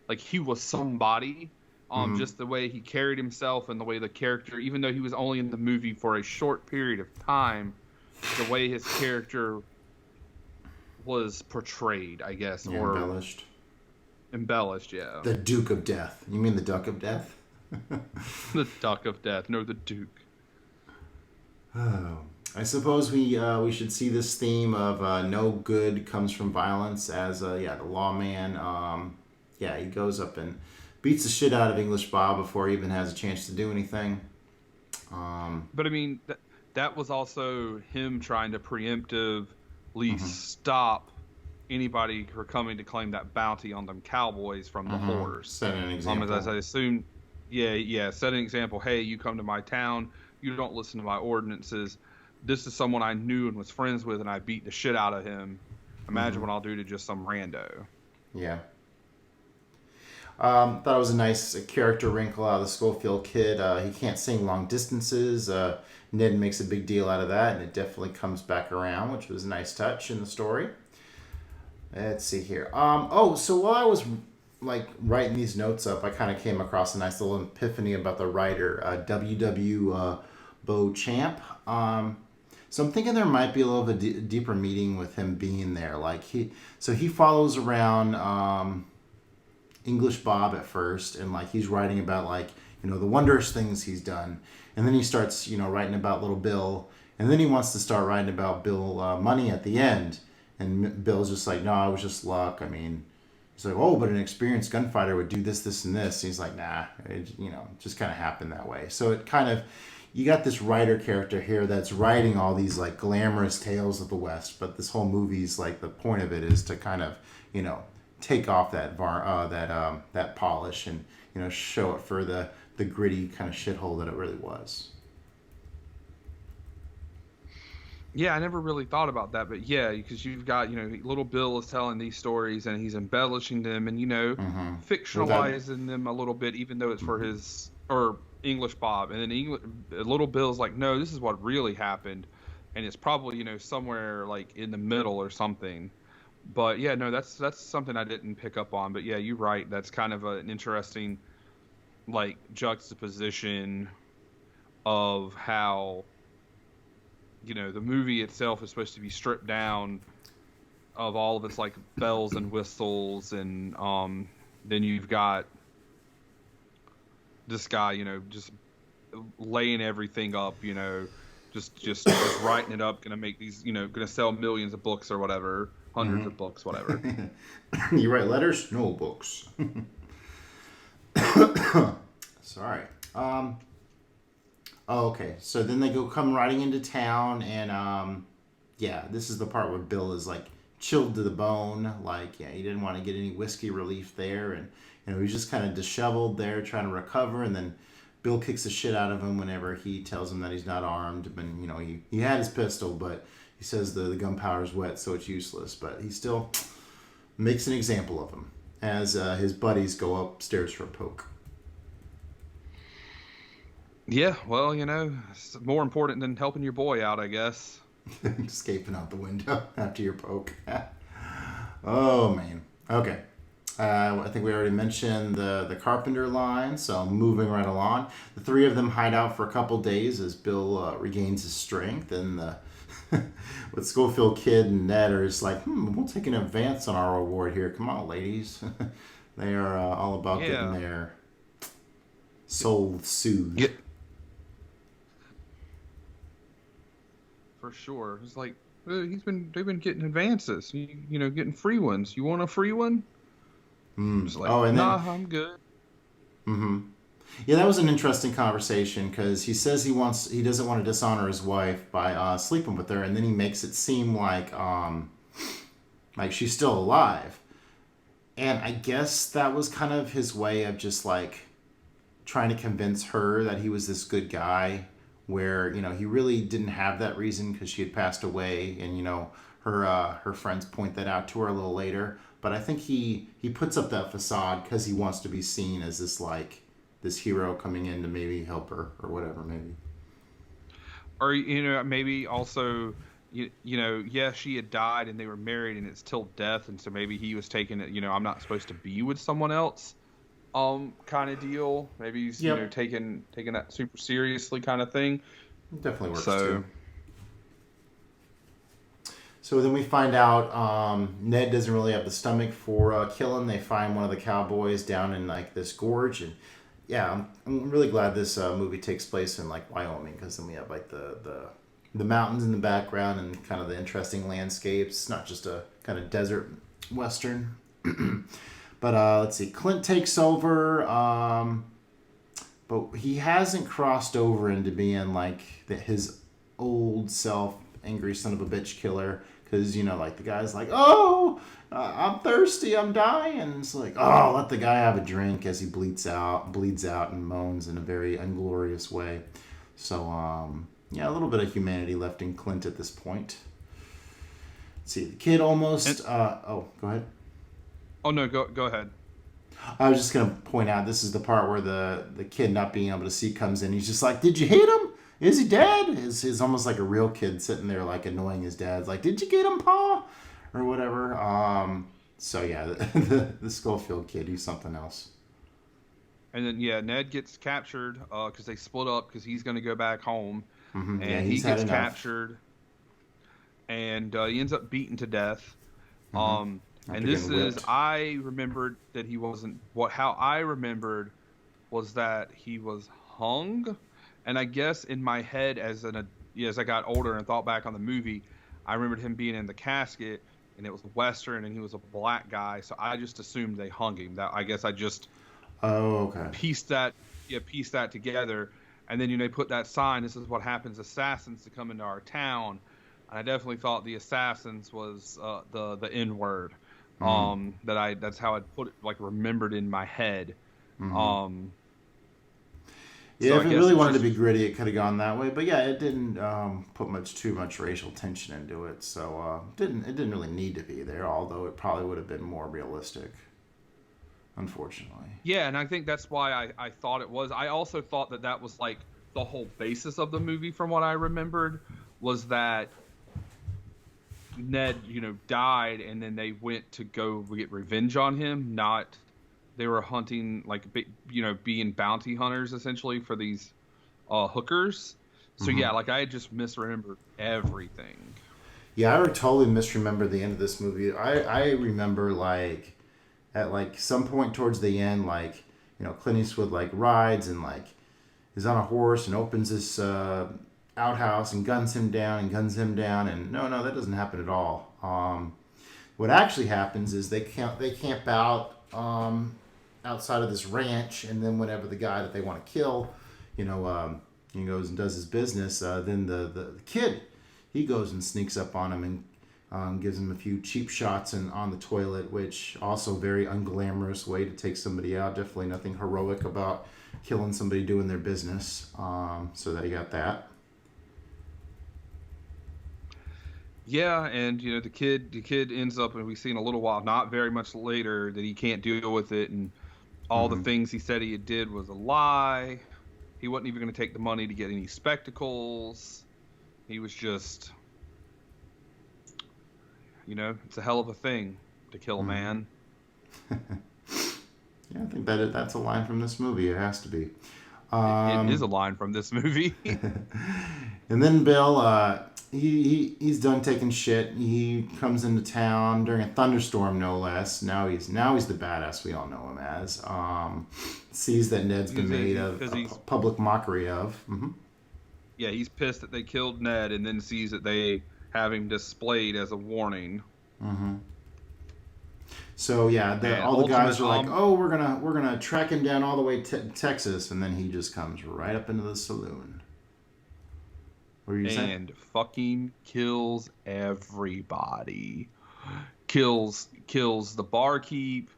[SPEAKER 2] like he was somebody. Just the way he carried himself and the way the character, even though he was only in the movie for a short period of time, the way his character was portrayed, I guess,
[SPEAKER 1] Yeah,
[SPEAKER 2] or
[SPEAKER 1] embellished,
[SPEAKER 2] yeah.
[SPEAKER 1] The Duke of Death. You mean the Duck of Death?
[SPEAKER 2] The Duck of Death. No, the Duke.
[SPEAKER 1] Oh. I suppose we should see this theme of no good comes from violence as the lawman. He goes up and beats the shit out of English Bob before he even has a chance to do anything.
[SPEAKER 2] But I mean, that was also him trying to preemptively stop anybody from coming to claim that bounty on them cowboys from the horse.
[SPEAKER 1] Set an example.
[SPEAKER 2] As I assume, set an example. Hey, you come to my town, you don't listen to my ordinances. This is someone I knew and was friends with, and I beat the shit out of him. Imagine what I'll do to just some rando.
[SPEAKER 1] Yeah. Thought it was a nice character wrinkle out of the Schofield kid. He can't sing long distances. Ned makes a big deal out of that, and it definitely comes back around, which was a nice touch in the story. Let's see here. So while I was writing these notes up, I kind of came across a nice little epiphany about the writer, W.W. Beauchamp. So I'm thinking there might be a little bit deeper meaning with him being there. He follows around English Bob at first, and he's writing about the wondrous things he's done, and then he starts writing about Little Bill, And then he wants to start writing about Bill money at the end. And Bill's just like, no, it was just luck. I mean, he's like, oh, but an experienced gunfighter would do this, this, and this. And he's like, nah, it just kind of happened that way. So it kind of, you got this writer character here that's writing all these like glamorous tales of the West, but this whole movie's like, the point of it is to kind of, take off that that polish and, show it for the gritty kind of shithole that it really was.
[SPEAKER 2] Yeah, I never really thought about that, but yeah, because you've got, little Bill is telling these stories and he's embellishing them and, fictionalizing them a little bit, even though it's for his, or English Bob. And then little Bill's like, no, this is what really happened. And it's probably, somewhere like in the middle or something. But yeah, no, that's something I didn't pick up on. But yeah, you're right. That's kind of an interesting, like, juxtaposition of how, the movie itself is supposed to be stripped down of all of its like bells and whistles, and then you've got this guy, just laying everything up, just writing it up, gonna make these, gonna sell millions of books or whatever, hundreds of books, whatever.
[SPEAKER 1] You write letters? No books. Sorry. Oh, okay. So then they come riding into town, and this is the part where Bill is like chilled to the bone. Like, he didn't want to get any whiskey relief there, and he's just kind of disheveled there, trying to recover. And then Bill kicks the shit out of him whenever he tells him that he's not armed. And he had his pistol, but he says the gunpowder's wet, so it's useless. But he still makes an example of him as his buddies go upstairs for a poke.
[SPEAKER 2] Yeah, well, it's more important than helping your boy out, I guess.
[SPEAKER 1] Escaping out the window after your poke. Oh, man. Okay. I think we already mentioned the Carpenter line, so moving right along. The three of them hide out for a couple days as Bill regains his strength, and with Schofield Kid and Ned are just like, we'll take an advance on our reward here. Come on, ladies. They are all about getting their soul soothed.
[SPEAKER 2] For sure. It's like, they've been getting advances, getting free ones. You want a free one? Like, I'm good.
[SPEAKER 1] Mm-hmm. Yeah, that was an interesting conversation because he says he doesn't want to dishonor his wife by sleeping with her, and then he makes it seem like she's still alive. And I guess that was kind of his way of just like trying to convince her that he was this good guy, where he really didn't have that reason because she had passed away, and her friends point that out to her a little later. But I think he puts up that facade because he wants to be seen as this hero coming in to maybe help her or whatever, maybe.
[SPEAKER 2] Or maybe also she had died and they were married and it's till death, and so maybe he was taking it, I'm not supposed to be with someone else. Kind of deal. Maybe he's taking that super seriously kind of thing.
[SPEAKER 1] Definitely works too. So then we find out Ned doesn't really have the stomach for killing. They find one of the cowboys down in like this gorge, and I'm really glad this movie takes place in like Wyoming, because then we have like the mountains in the background and kind of the interesting landscapes. It's not just a kind of desert western. But let's see, Clint takes over, but he hasn't crossed over into being like his old self, angry son of a bitch killer, because like the guy's like, I'm thirsty, I'm dying, and it's like, let the guy have a drink as he bleeds out and moans in a very inglorious way. So a little bit of humanity left in Clint at this point. Let's see, the kid almost go ahead.
[SPEAKER 2] Oh, no, go ahead.
[SPEAKER 1] I was just going to point out, this is the part where the kid not being able to see comes in. He's just like, did you hit him? Is he dead? Is almost like a real kid sitting there like annoying his dad. Like, did you get him, Pa? Or whatever. The Schofield kid, he's something else.
[SPEAKER 2] And then, Ned gets captured because they split up because he's going to go back home.
[SPEAKER 1] Mm-hmm.
[SPEAKER 2] And he gets captured. And he ends up beaten to death.
[SPEAKER 1] Mm-hmm.
[SPEAKER 2] And this is, I remembered that he wasn't, how I remembered was that he was hung. And I guess in my head as as I got older and thought back on the movie, I remembered him being in the casket, and it was a Western, and he was a black guy, so I just assumed they hung him. That I guess I just
[SPEAKER 1] Oh, okay.
[SPEAKER 2] pieced that together, and then they put that sign. This is what happens, assassins to come into our town, and I definitely thought the assassins was the N word. That's how I'd put it, like remembered in my head.
[SPEAKER 1] Yeah,
[SPEAKER 2] So
[SPEAKER 1] if
[SPEAKER 2] I
[SPEAKER 1] it
[SPEAKER 2] guess
[SPEAKER 1] really
[SPEAKER 2] it's
[SPEAKER 1] wanted to
[SPEAKER 2] just-
[SPEAKER 1] be gritty, it could have gone that way. But yeah, it didn't put too much racial tension into it, so it didn't really need to be there. Although it probably would have been more realistic, unfortunately.
[SPEAKER 2] Yeah, and I think that's why I thought it was. I also thought that was like the whole basis of the movie, from what I remembered, was that Ned, died, and then they went to go get revenge on him. Not they were hunting, like, being bounty hunters essentially for these hookers. So yeah, like I had just misremembered everything.
[SPEAKER 1] Yeah, I would totally misremember the end of this movie. I remember like at like some point towards the end, like Clint Eastwood like rides and like is on a horse and opens this outhouse and guns him down, and no, that doesn't happen at all. What actually happens is they camp out outside of this ranch, and then whenever the guy that they want to kill, he goes and does his business, then the kid, he goes and sneaks up on him and gives him a few cheap shots on the toilet, which also very unglamorous way to take somebody out. Definitely nothing heroic about killing somebody doing their business. So they got that.
[SPEAKER 2] Yeah, and the kid ends up, and we've seen a little while, not very much later, that he can't deal with it, and all the things he said he did was a lie. He wasn't even going to take the money to get any spectacles. He was just, it's a hell of a thing to kill a man.
[SPEAKER 1] Yeah, I think that's a line from this movie. It has to be.
[SPEAKER 2] It is a line from this movie.
[SPEAKER 1] And then Bill, he's done taking shit. He comes into town during a thunderstorm, no less. Now he's the badass we all know him as. Sees that Ned's been made of a public mockery of. Mm-hmm.
[SPEAKER 2] Yeah, he's pissed that they killed Ned, and then sees that they have him displayed as a warning.
[SPEAKER 1] Mm-hmm. So yeah, all the guys are like, "Oh, we're gonna track him down all the way to Texas," and then he just comes right up into the saloon. What were you saying?
[SPEAKER 2] And fucking kills everybody. Kills the barkeep.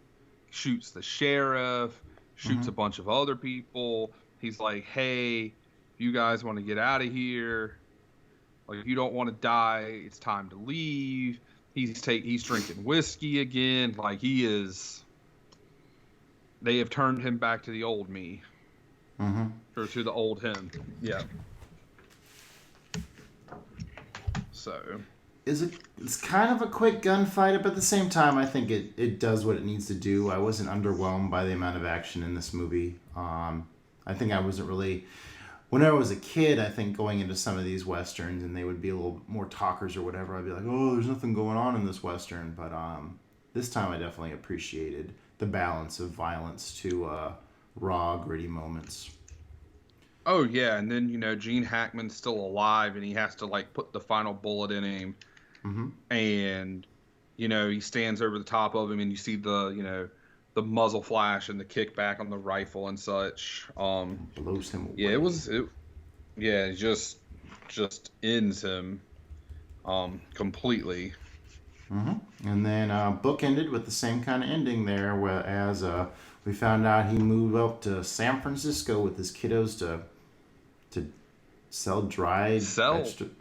[SPEAKER 2] Shoots the sheriff. Shoots a bunch of other people. He's like, "Hey, if you guys want to get out of here, like if you don't want to die, it's time to leave." He's drinking whiskey again. Like he is. They have turned him back to the old me. Or to the old him. Yeah. So.
[SPEAKER 1] It's kind of a quick gunfight, but at the same time, I think it does what it needs to do. I wasn't underwhelmed by the amount of action in this movie. I think I wasn't really. When I was a kid, I think going into some of these westerns and they would be a little more talkers or whatever, I'd be like, "Oh, there's nothing going on in this western." But this time, I definitely appreciated the balance of violence to raw, gritty moments.
[SPEAKER 2] Oh yeah, and then Gene Hackman's still alive, and he has to like put the final bullet in him, and he stands over the top of him, and you see the the muzzle flash and the kickback on the rifle and such.
[SPEAKER 1] Blows him away.
[SPEAKER 2] Yeah, it just ends him completely.
[SPEAKER 1] And then book ended with the same kind of ending there, whereas we found out he moved up to San Francisco with his kiddos to sell dried vegetables.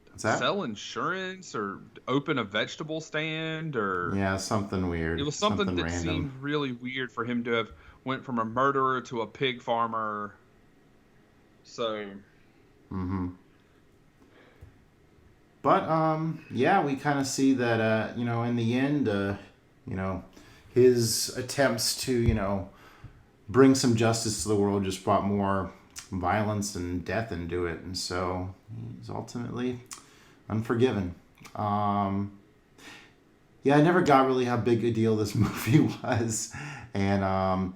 [SPEAKER 1] What's that?
[SPEAKER 2] Sell insurance or open a vegetable stand or
[SPEAKER 1] something weird.
[SPEAKER 2] It was something that
[SPEAKER 1] random.
[SPEAKER 2] seemed really weird for him to have went from a murderer to a pig farmer. So.
[SPEAKER 1] But we kind of see that in the end, his attempts to bring some justice to the world just brought more violence and death into it, and so he's ultimately unforgiven. I never got really how big a deal this movie was, and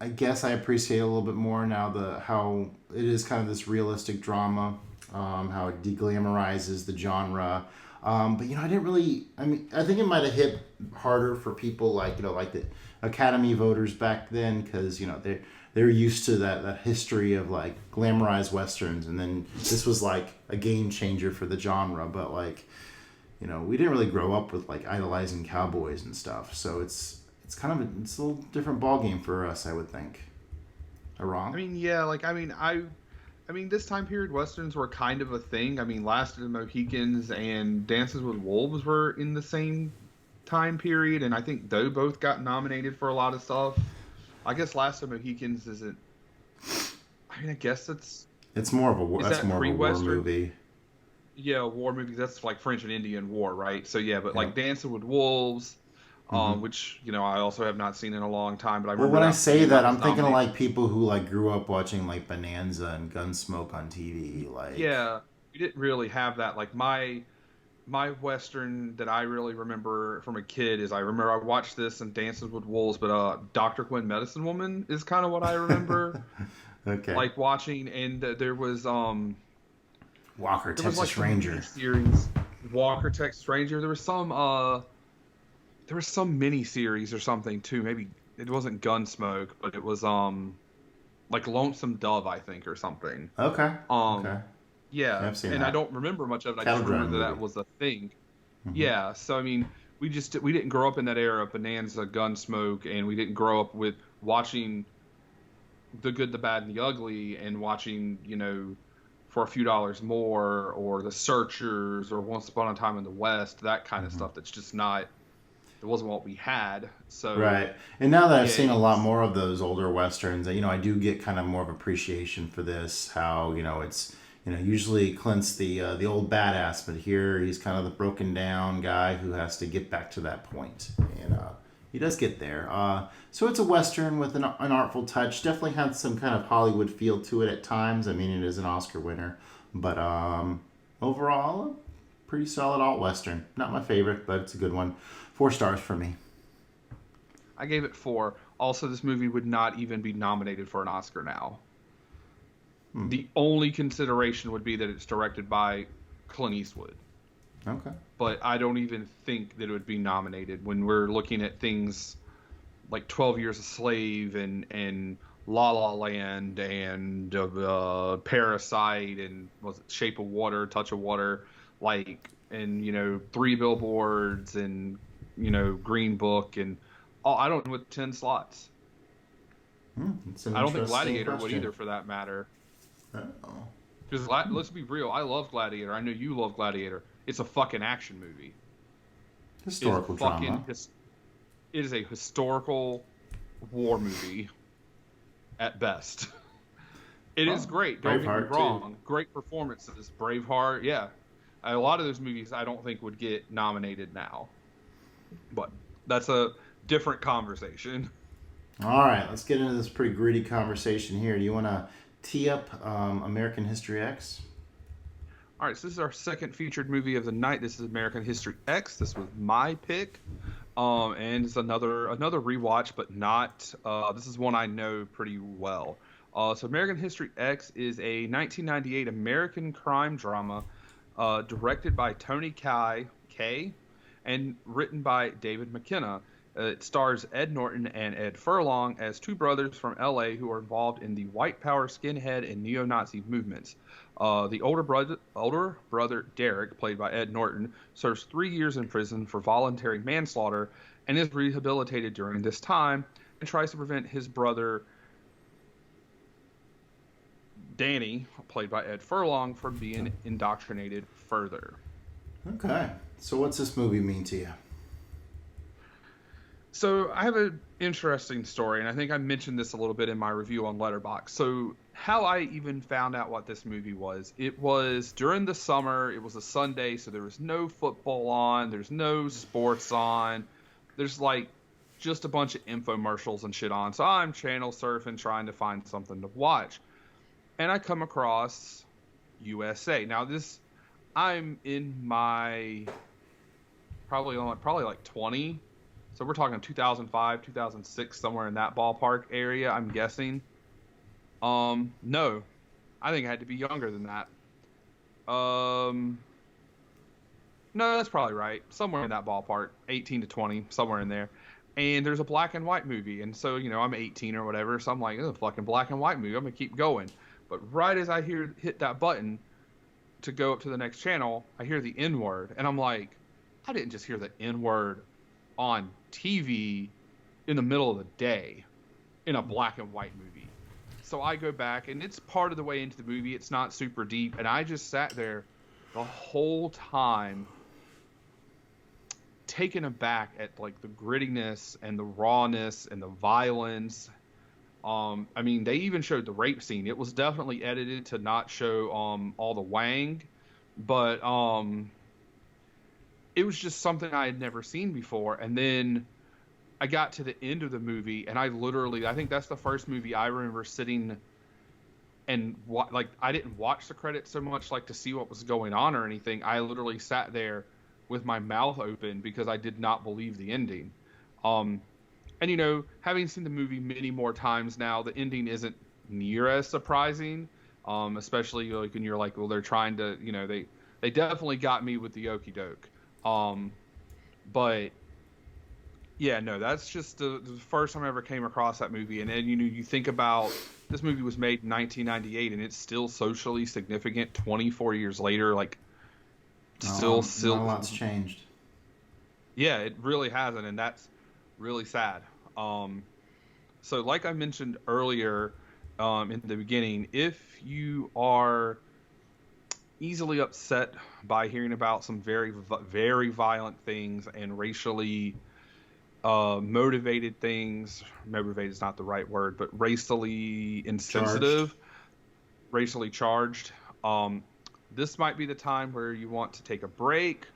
[SPEAKER 1] I guess I appreciate a little bit more now how it is kind of this realistic drama, how it deglamorizes the genre. But I didn't really. I mean, I think it might have hit harder for people like like the Academy voters back then, because they're used to that history of like glamorized westerns, and then this was like a game changer for the genre. But like, we didn't really grow up with like idolizing cowboys and stuff, so it's kind of it's a little different ball game for us, I would think. Am I wrong?
[SPEAKER 2] I mean, yeah, like I mean, this time period westerns were kind of a thing. I mean, Last of the Mohicans and Dances with Wolves were in the same time period, and I think they both got nominated for a lot of stuff. I guess Last of the Mohicans isn't. I mean, I guess
[SPEAKER 1] it's more of a war
[SPEAKER 2] pre-western
[SPEAKER 1] movie.
[SPEAKER 2] Yeah, war movie. That's like French and Indian War, right? So yeah, but like Dancing with Wolves, which I also have not seen in a long time. But I remember.
[SPEAKER 1] Well, when I say that, I'm thinking of like people who like grew up watching like Bonanza and Gunsmoke on TV. Like,
[SPEAKER 2] yeah, we didn't really have that. Like my western that I really remember from a kid is I remember I watched this and Dances with Wolves, but Dr. Quinn Medicine Woman is kind of what I remember.
[SPEAKER 1] Okay.
[SPEAKER 2] Like watching, and there was
[SPEAKER 1] Walker,
[SPEAKER 2] there was
[SPEAKER 1] Texas
[SPEAKER 2] like
[SPEAKER 1] Ranger
[SPEAKER 2] series. Walker, Texas Ranger. There was some mini series or something too. Maybe it wasn't Gunsmoke, but it was like Lonesome Dove, I think, or something.
[SPEAKER 1] Okay. Okay.
[SPEAKER 2] Yeah,
[SPEAKER 1] I've seen
[SPEAKER 2] and
[SPEAKER 1] that.
[SPEAKER 2] I don't remember much of it. I just remember that was a thing. Yeah, so I mean, we didn't grow up in that era of Bonanza, Gunsmoke, and we didn't grow up with watching The Good, the Bad, and the Ugly, and watching For a Few Dollars More, or The Searchers, or Once Upon a Time in the West, that kind of stuff. That's just not. It wasn't what we had. So
[SPEAKER 1] right. And now that I've seen a lot more of those older westerns, I do get kind of more of appreciation for this. How it's. Usually Clint's the old badass, but here he's kind of the broken down guy who has to get back to that point, and he does get there. So it's a western with an artful touch. Definitely had some kind of Hollywood feel to it at times. I mean, it is an Oscar winner, but overall, pretty solid alt western. Not my favorite, but it's a good one. 4 stars for me.
[SPEAKER 2] I gave it 4. Also, this movie would not even be nominated for an Oscar now. The only consideration would be that it's directed by Clint Eastwood.
[SPEAKER 1] Okay.
[SPEAKER 2] But I don't even think that it would be nominated when we're looking at things like 12 Years a Slave and La La Land and Parasite and was it Shape of Water, Touch of Water, and 3 Billboards and Green Book and I don't know, with 10 slots. I don't think Gladiator would either, for that matter.
[SPEAKER 1] Oh.
[SPEAKER 2] Because let's be real, I love Gladiator. I know you love Gladiator. It's a fucking action movie.
[SPEAKER 1] Historical drama.
[SPEAKER 2] It is a historical war movie at best. It is great. Don't get me wrong. Great performances. Braveheart, yeah. A lot of those movies I don't think would get nominated now. But that's a different conversation.
[SPEAKER 1] All right, let's get into this pretty gritty conversation here. Do you want to tee up American History X?
[SPEAKER 2] All right, so this is our second featured movie of the night. This is American History X. This was my pick, and it's another rewatch, but not. This is one I know pretty well. So American History X is a 1998 American crime drama, directed by Tony Kaye, and written by David McKenna. It stars Ed Norton and Ed Furlong as 2 brothers from L.A. who are involved in the white power, skinhead, and neo-Nazi movements. The older brother, Derek, played by Ed Norton, serves 3 years in prison for voluntary manslaughter and is rehabilitated during this time and tries to prevent his brother, Danny, played by Ed Furlong, from being indoctrinated further.
[SPEAKER 1] Okay. So what's this movie mean to you?
[SPEAKER 2] So I have an interesting story, and I think I mentioned this a little bit in my review on Letterboxd. So how I even found out what this movie was, it was during the summer. It was a Sunday, so there was no football on. There's no sports on. There's just a bunch of infomercials and shit on. So I'm channel surfing, trying to find something to watch. And I come across USA. Now I'm in my probably 20. So we're talking 2005, 2006, somewhere in that ballpark area, I'm guessing. No, I think I had to be younger than that. No, that's probably right. Somewhere in that ballpark, 18 to 20, somewhere in there. And there's a black and white movie. And so, I'm 18 or whatever. So I'm like, oh, fucking black and white movie. I'm going to keep going. But right as I hit that button to go up to the next channel, I hear the N word. And I'm like, I didn't just hear the N word on TV in the middle of the day in a black and white movie. So I go back, and it's part of the way into the movie. It's not super deep. And I just sat there the whole time taken aback at like the grittiness and the rawness and the violence. I mean, they even showed the rape scene. It was definitely edited to not show all the wang, but it was just something I had never seen before. And then I got to the end of the movie, and I think that's the first movie I remember sitting and like, I didn't watch the credits so much like to see what was going on or anything. I literally sat there with my mouth open because I did not believe the ending. And having seen the movie many more times now, the ending isn't near as surprising. Especially like when you're like, well, they're trying to, they definitely got me with the okie doke. But yeah, no, that's just the first time I ever came across that movie. And then, you think about this movie was made in 1998 and it's still socially significant 24 years later. Like, still,
[SPEAKER 1] not a lot's changed.
[SPEAKER 2] Yeah, it really hasn't. And that's really sad. So like I mentioned earlier, in the beginning, if you are easily upset by hearing about some very, very violent things and racially motivated things. Motivated is not the right word, but racially insensitive, racially charged. This might be the time where you want to take a break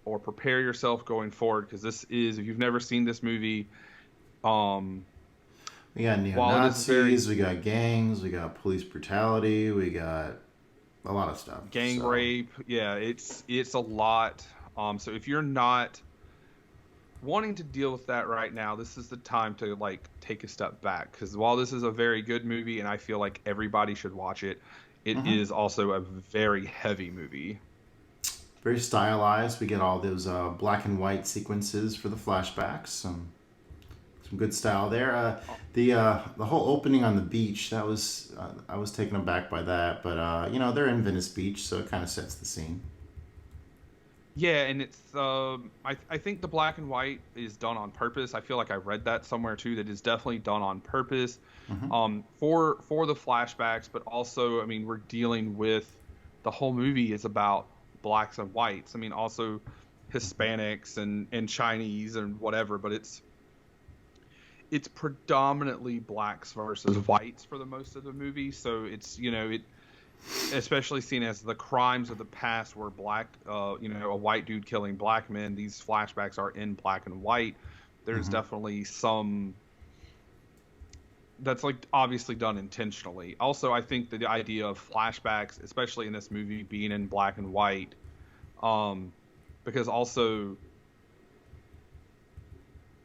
[SPEAKER 2] or prepare yourself going forward, because this is, if you've never seen this movie,
[SPEAKER 1] we got neo-Nazis, we got gangs, we got police brutality, we got a lot of stuff.
[SPEAKER 2] Gang rape, yeah, it's a lot. So if you're not wanting to deal with that right now, this is the time to like take a step back, because while this is a very good movie and I feel like everybody should watch it, it is also a very heavy movie.
[SPEAKER 1] Very stylized. We get all those black and white sequences for the flashbacks. Some good style there. The whole opening on the beach, that was I was taken aback by that, but they're in Venice Beach, so it kind of sets the scene.
[SPEAKER 2] Yeah, and it's I think the black and white is done on purpose. I feel like I read that somewhere too, that is definitely done on purpose, for the flashbacks, but also, I mean, we're dealing with, the whole movie is about blacks and whites. I mean, also Hispanics and Chinese and whatever, but it's predominantly blacks versus whites for the most of the movie. So it's, especially seen as the crimes of the past were black, a white dude killing black men. These flashbacks are in black and white. There's definitely some that's like obviously done intentionally. Also, I think the idea of flashbacks, especially in this movie, being in black and white, because also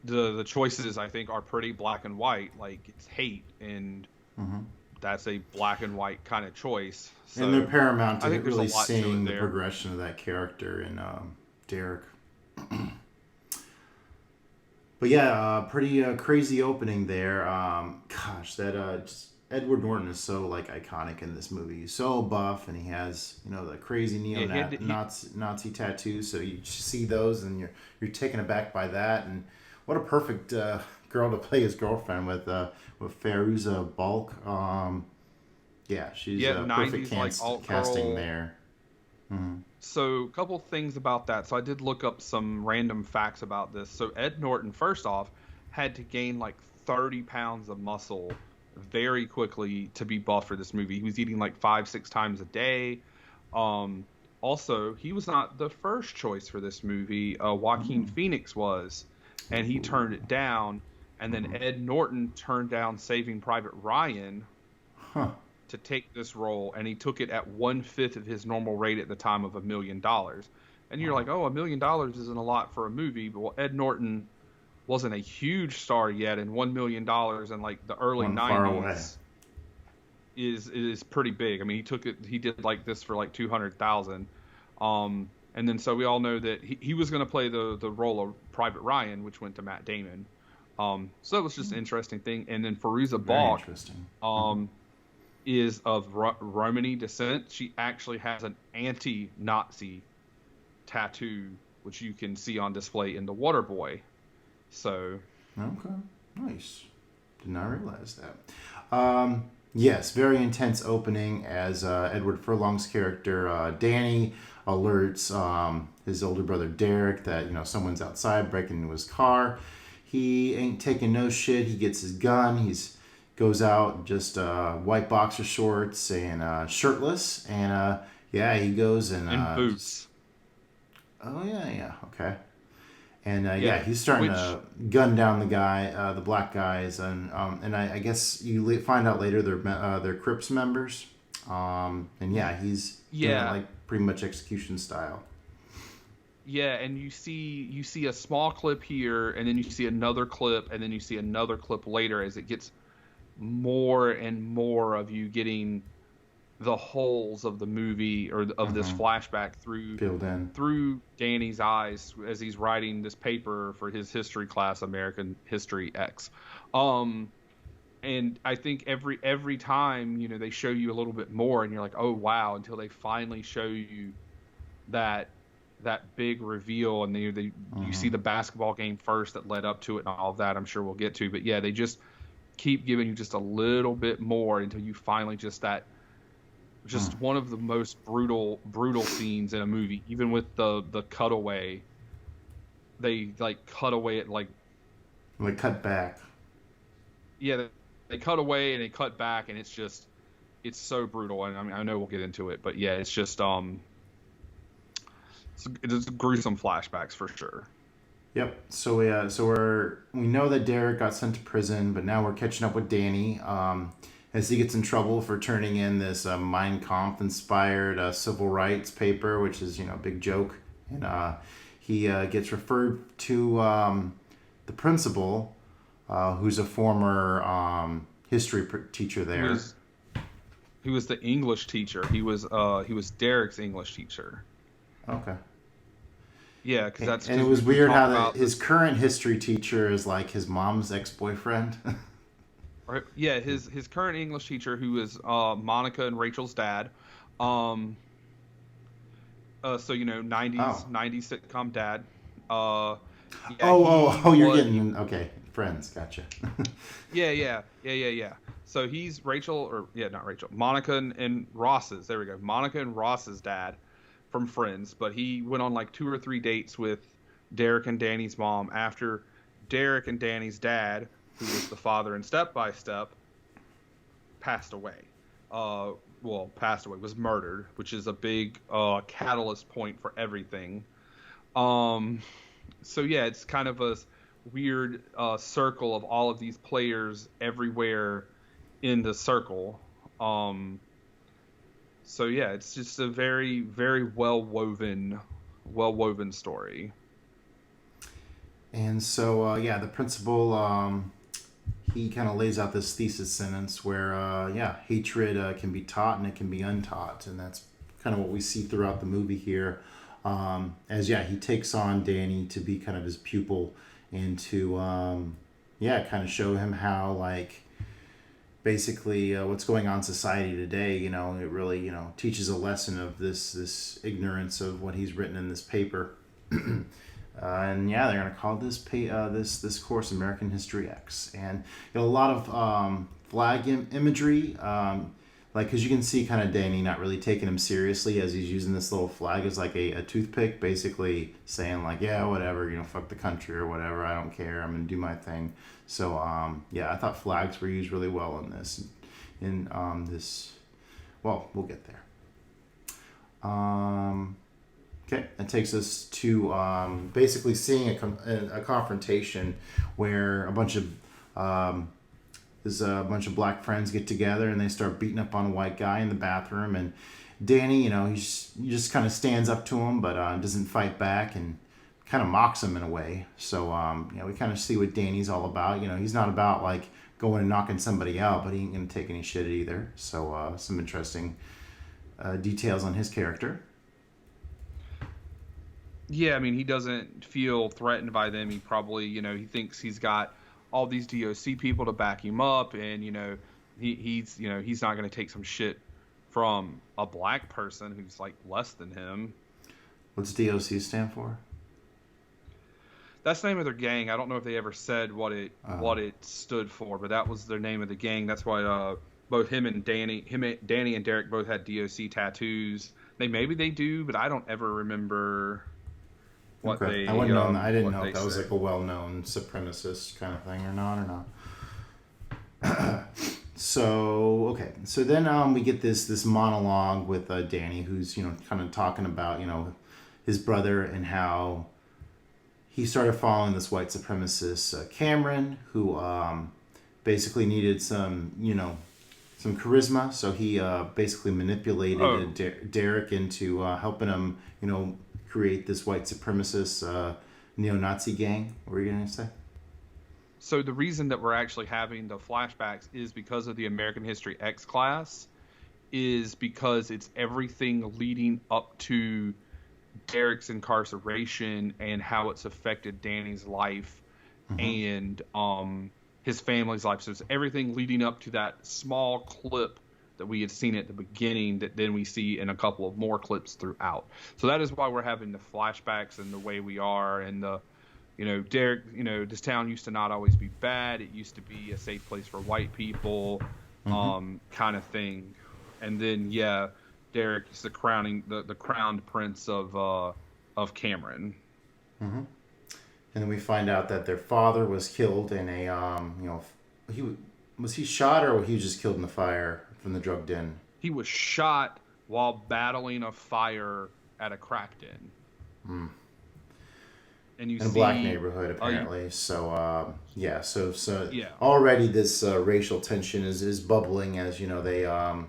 [SPEAKER 2] the choices, I think, are pretty black and white. Like, it's hate, and that's a black and white kind of choice. So
[SPEAKER 1] and they're paramount to really seeing the
[SPEAKER 2] there.
[SPEAKER 1] progression of that character in Derek. But yeah, pretty crazy opening there. Gosh, that just Edward Norton is so like iconic in this movie. He's so buff, and he has the crazy Nazi tattoos. So you see those, and you're taken aback by that. And what a perfect girl to play his girlfriend with Fairuza Balk. Yeah, she's perfect casting there.
[SPEAKER 2] So a couple things about that. So I did look up some random facts about this. So Ed Norton, first off, had to gain like 30 pounds of muscle very quickly to be buff for this movie. He was eating like 5-6 times a day. Also, he was not the first choice for this movie. Joaquin Phoenix was, and he turned it down. And then Ed Norton turned down Saving Private Ryan to take this role, and he took it at 1/5 of his normal rate at the time of $1 million. And you're like, oh, $1 million isn't a lot for a movie, but Ed Norton wasn't a huge star yet, and $1 million in like the early
[SPEAKER 1] Wasn't far away.
[SPEAKER 2] 90s is pretty big. I mean, he did like this for like 200,000. And then so we all know that he was going to play the role of Private Ryan, which went to Matt Damon. So it was just an interesting thing. And then Fairuza Balk is of Romani descent. She actually has an anti-Nazi tattoo, which you can see on display in The Waterboy. So
[SPEAKER 1] okay, nice. Did not realize that. Yes, very intense opening as Edward Furlong's character Danny alerts his older brother Derek that someone's outside breaking into his car. He ain't taking no shit. He gets his gun. He's goes out just white boxer shorts and shirtless, and he goes and
[SPEAKER 2] boots.
[SPEAKER 1] Okay. And he's starting to gun down the black guys, and I guess you find out later they're Crips members, he's doing it like pretty much execution style.
[SPEAKER 2] Yeah, and you see a small clip here, and then you see another clip, and then you see another clip later as it gets more and more of you getting the holes of the movie or of this flashback through Danny's eyes as he's writing this paper for his history class, American History X. And I think every time they show you a little bit more, and you're like, oh wow, until they finally show you that big reveal, and you see the basketball game first that led up to it, and all of that I'm sure we'll get to. But yeah, they just keep giving you just a little bit more until you finally one of the most brutal scenes in a movie. Even with the cutaway, they like cut away at like
[SPEAKER 1] cut back.
[SPEAKER 2] Yeah, they cut away and they cut back, and it's so brutal. And I mean, I know we'll get into it, but yeah, it's just it's gruesome flashbacks for sure.
[SPEAKER 1] Yep. So we know that Derek got sent to prison, but now we're catching up with Danny as he gets in trouble for turning in this Mein Kampf inspired civil rights paper, which is a big joke, and he gets referred to the principal, who's a former history teacher there.
[SPEAKER 2] He was the English teacher. He was Derek's English teacher.
[SPEAKER 1] Okay.
[SPEAKER 2] Yeah, because that's.
[SPEAKER 1] And it was weird how his current history teacher is like his mom's ex-boyfriend.
[SPEAKER 2] Right. Yeah, his current English teacher, who is Monica and Rachel's dad. So 90s sitcom dad.
[SPEAKER 1] You're getting okay. Friends, gotcha.
[SPEAKER 2] Yeah. So he's Monica and Ross's. There we go. Monica and Ross's dad from Friends, but he went on like 2 or 3 dates with Derek and Danny's mom after Derek and Danny's dad, who was the father in Step by Step, passed away. Was murdered, which is a big catalyst point for everything. So yeah, it's kind of a weird circle of all of these players everywhere in the circle. So yeah, it's just a very, very well woven story.
[SPEAKER 1] And so the principal he kind of lays out this thesis sentence where hatred can be taught and it can be untaught, and that's kind of what we see throughout the movie here. As he takes on Danny to be kind of his pupil and to kind of show him how like basically what's going on in society today. It really teaches a lesson of this ignorance of what he's written in this paper. And they're going to call this this course American History X, and a lot of flag imagery, because you can see kind of Danny not really taking him seriously as he's using this little flag as like a toothpick, basically saying like, yeah, whatever, fuck the country or whatever, I don't care, I'm going to do my thing. So I thought flags were used really well in this. We'll get there. Okay, that takes us to basically seeing a confrontation where a bunch of black friends get together and they start beating up on a white guy in the bathroom, and Danny, he just kind of stands up to him, but doesn't fight back, and kind of mocks him in a way. So we kind of see what Danny's all about. He's not about like going and knocking somebody out, but he ain't gonna take any shit either. So some interesting details on his character.
[SPEAKER 2] Yeah, I mean, he doesn't feel threatened by them. He probably, he thinks he's got all these DOC people to back him up, and he's not going to take some shit from a black person who's like less than him.
[SPEAKER 1] What's DOC stand for?
[SPEAKER 2] That's the name of their gang. I don't know if they ever said what it stood for, but that was their name of the gang. That's why both Danny and Derek both had DOC tattoos. Maybe they do, but I don't ever remember.
[SPEAKER 1] Okay. I didn't know if that was like a well-known supremacist kind of thing or not. So then we get this monologue with Danny, who's kind of talking about his brother and how he started following this white supremacist Cameron, who basically needed some charisma, so he basically manipulated Derek into helping him create this white supremacist neo-Nazi gang. What were you going to say?
[SPEAKER 2] So the reason that we're actually having the flashbacks is because of the American History X class, is because it's everything leading up to Derek's incarceration and how it's affected Danny's life and his family's life. So it's everything leading up to that small clip that we had seen at the beginning that then we see in a couple of more clips throughout. So that is why we're having the flashbacks and the way we are and the, Derek, this town used to not always be bad. It used to be a safe place for white people, kind of thing. And then, Derek is the crowned prince of Cameron.
[SPEAKER 1] Mm-hmm. And then we find out that their father was killed in a, was he shot or was he just killed in the fire from the drug den?
[SPEAKER 2] He was shot while battling a fire at a crack den. And in a black neighborhood, apparently. So already this racial tension is bubbling as, they,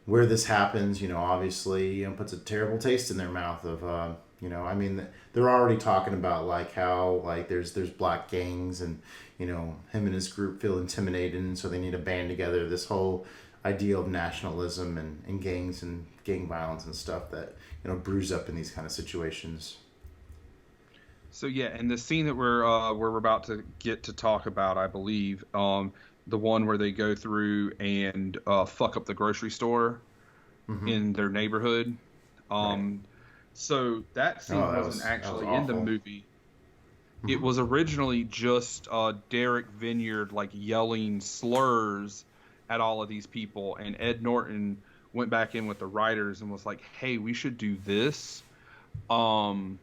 [SPEAKER 2] where this happens, obviously, puts a terrible taste in their mouth of, they're already talking about like how like there's black gangs and him and his group feel intimidated and so they need to band together. This whole idea of nationalism and gangs and gang violence and stuff that brews up in these kind of situations. So and the scene that we're about to get to talk about, I believe, the one where they go through and fuck up the grocery store in their neighborhood. Right. So that scene wasn't actually in the movie. It was originally just Derek Vineyard like yelling slurs at all of these people, and Ed Norton went back in with the writers and was like, "Hey, we should do this," and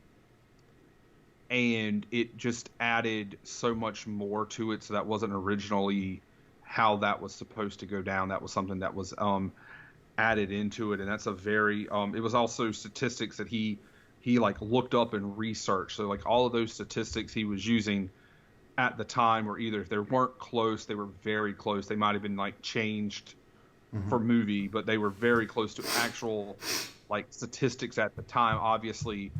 [SPEAKER 2] it just added so much more to it. So that wasn't originally how that was supposed to go down. That was something that was added into it, and that's a very it was also statistics that he like looked up and researched. So like all of those statistics he was using at the time were either if they weren't close, they were very close. They might have been like changed for movie, but they were very close to actual like statistics at the time, obviously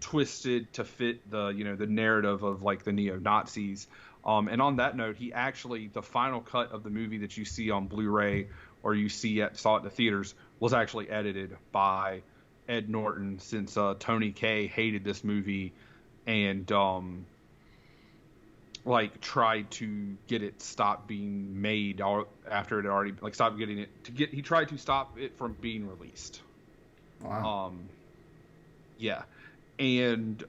[SPEAKER 2] twisted to fit the the narrative of like the neo-Nazis. And on that note, he actually, the final cut of the movie that you see on Blu-ray or you saw at the theaters was actually edited by Ed Norton, since Tony Kaye hated this movie and like tried to get it stopped being made after it already like stopped getting it he tried to stop it from being released.
[SPEAKER 1] Wow.
[SPEAKER 2] And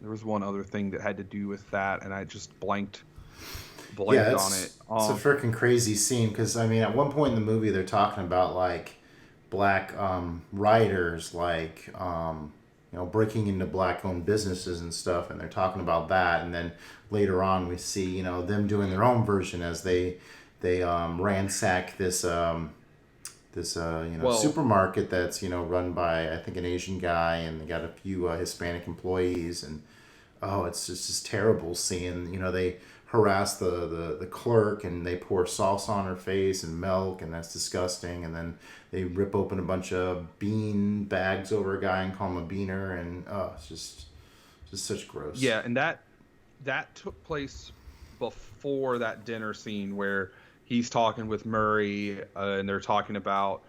[SPEAKER 2] there was one other thing that had to do with that, and I just blanked on it.
[SPEAKER 1] It's a freaking crazy scene because at one point in the movie they're talking about like black writers like breaking into black-owned businesses and stuff, and they're talking about that, and then later on we see them doing their own version as they ransack this supermarket that's run by I think an Asian guy, and they got a few Hispanic employees, and it's just terrible seeing harass the clerk, and they pour salsa on her face and milk, and that's disgusting. And then they rip open a bunch of bean bags over a guy and call him a beaner, and it's just such gross.
[SPEAKER 2] Yeah, and that took place before that dinner scene where he's talking with Murray, and they're talking about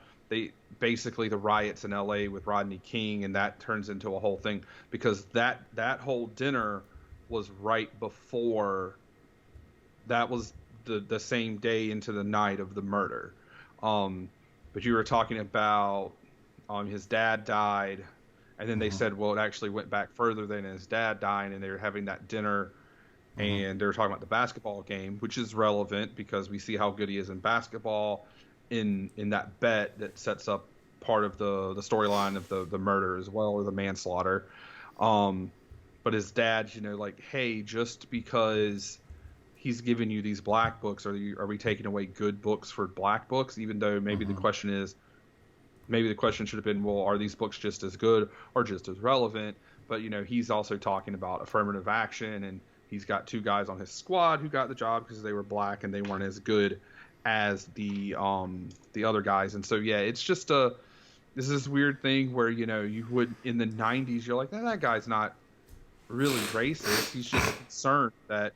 [SPEAKER 2] basically the riots in LA with Rodney King, and that turns into a whole thing because that whole dinner was right before. That was the same day into the night of the murder. But you were talking about his dad died, and then they said, well, it actually went back further than his dad dying, and they were having that dinner, and they were talking about the basketball game, which is relevant because we see how good he is in basketball in that bet that sets up part of the storyline of the murder as well, or the manslaughter. But his dad's, like, hey, just because he's giving you these black books, are we taking away good books for black books? Even though maybe the question should have been, well, are these books just as good or just as relevant? But he's also talking about affirmative action, and he's got 2 guys on his squad who got the job because they were black and they weren't as good as the other guys. And so it's just this weird thing where you would, in the 90s, you're like, that guy's not really racist. He's just concerned that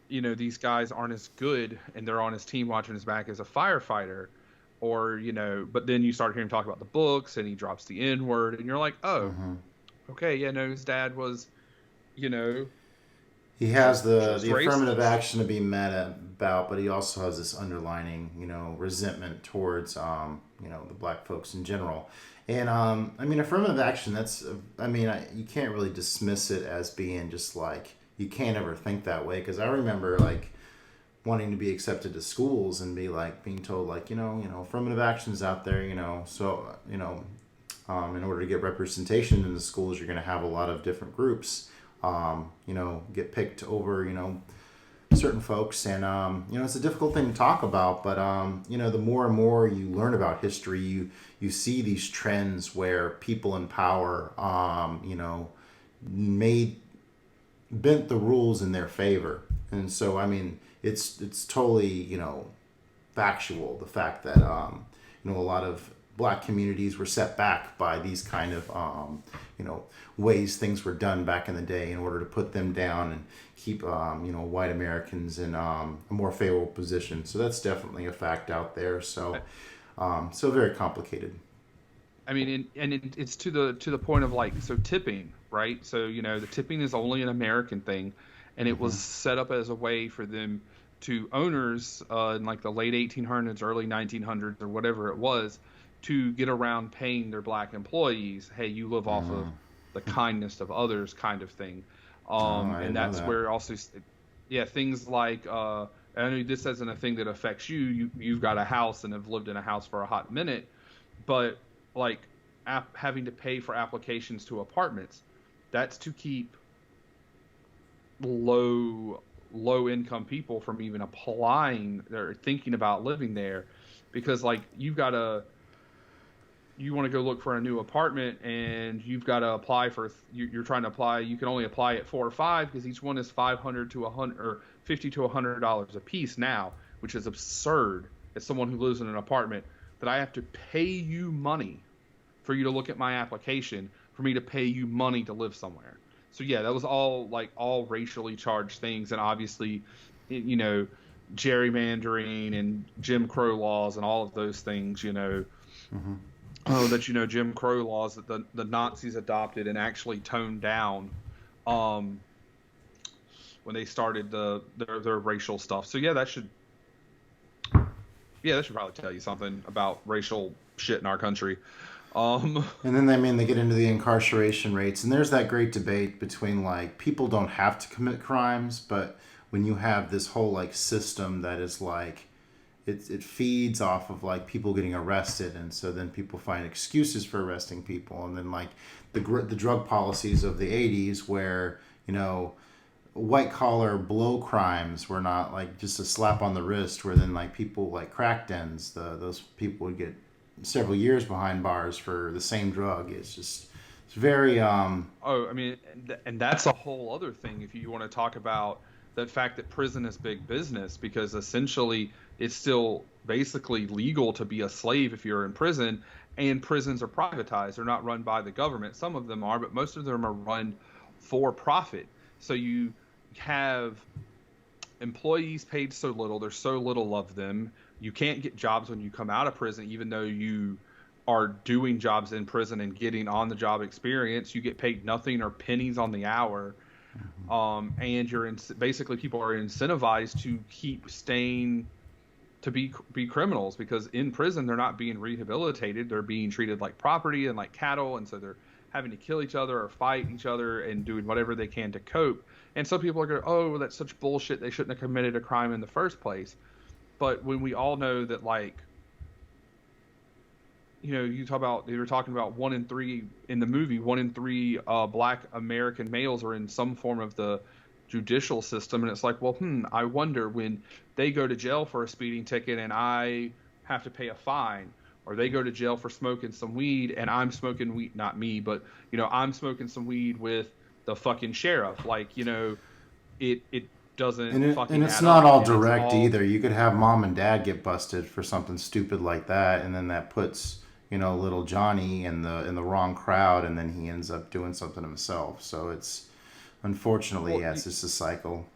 [SPEAKER 2] these guys aren't as good, and they're on his team watching his back as a firefighter, or but then you start hearing him talk about the books, and he drops the N-word, and you're like, oh, okay, his dad was, he
[SPEAKER 1] has the affirmative action to be mad about, but he also has this underlining, resentment towards, the black folks in general. And, affirmative action, you can't really dismiss it as being just like, you can't ever think that way. Because I remember, like, wanting to be accepted to schools and being told, like, affirmative action's out there, so, in order to get representation in the schools, you're going to have a lot of different groups, get picked over, certain folks. And, it's a difficult thing to talk about, but, the more and more you learn about history, you see these trends where people in power, bent the rules in their favor. And so, it's totally, factual, the fact that, a lot of black communities were set back by these kind of, ways things were done back in the day in order to put them down and keep, white Americans in a more favorable position. So that's definitely a fact out there. So, so very complicated.
[SPEAKER 2] It's to the point of, like, so tipping, right? So, the tipping is only an American thing, and it was set up as a way for them to owners in like the late 1800s, early 1900s, or whatever it was, to get around paying their black employees. Hey, you live off of the kindness of others, kind of thing. And that's where also, things like, I know this isn't a thing that affects you. You've got a house and have lived in a house for a hot minute, but like having to pay for applications to apartments, that's to keep low income people from even applying or thinking about living there, because like you want to go look for a new apartment, and you've got to apply for, you're trying to apply, you can only apply at 4 or 5 because each one is $500 to $100 or $50 to $100 a piece now, which is absurd as someone who lives in an apartment, that I have to pay you money for you to look at my application, for me to pay you money to live somewhere. So that was all racially charged things, and obviously, gerrymandering and Jim Crow laws and all of those things, Jim Crow laws that the Nazis adopted and actually toned down when they started their racial stuff. So that should probably tell you something about racial shit in our country.
[SPEAKER 1] And then they get into the incarceration rates, and there's that great debate between like people don't have to commit crimes, but when you have this whole like system that is like it feeds off of like people getting arrested, and so then people find excuses for arresting people, and then like the drug policies of the 80s where white collar blow crimes were not like just a slap on the wrist, where then like people like crack dens, those people would get several years behind bars for the same drug. It's very
[SPEAKER 2] and that's a whole other thing if you want to talk about the fact that prison is big business, because essentially it's still basically legal to be a slave if you're in prison, and prisons are privatized. They're not run by the government. Some of them are, but most of them are run for profit. So you have employees paid so little, there's so little of them. You can't get jobs when you come out of prison, even though you are doing jobs in prison and getting on the job experience. You get paid nothing or pennies on the hour. And basically people are incentivized to keep staying, to be criminals, because in prison they're not being rehabilitated. They're being treated like property and like cattle, and so they're having to kill each other or fight each other and doing whatever they can to cope. And some people are going, oh, that's such bullshit, they shouldn't have committed a crime in the first place. But when we all know that, like, you know, you were talking about 1 in 3 in the movie, 1 in 3 black American males are in some form of the judicial system. And it's like, well, I wonder when they go to jail for a speeding ticket and I have to pay a fine, or they go to jail for smoking some weed and I'm smoking weed, not me, but, you know, I'm smoking some weed with the fucking sheriff. Like, you know, it doesn't
[SPEAKER 1] and it's not all direct either. You could have mom and dad get busted for something stupid like that, and then that puts, you know, little Johnny in the wrong crowd, and then he ends up doing something himself. So it's, unfortunately, it's just a cycle.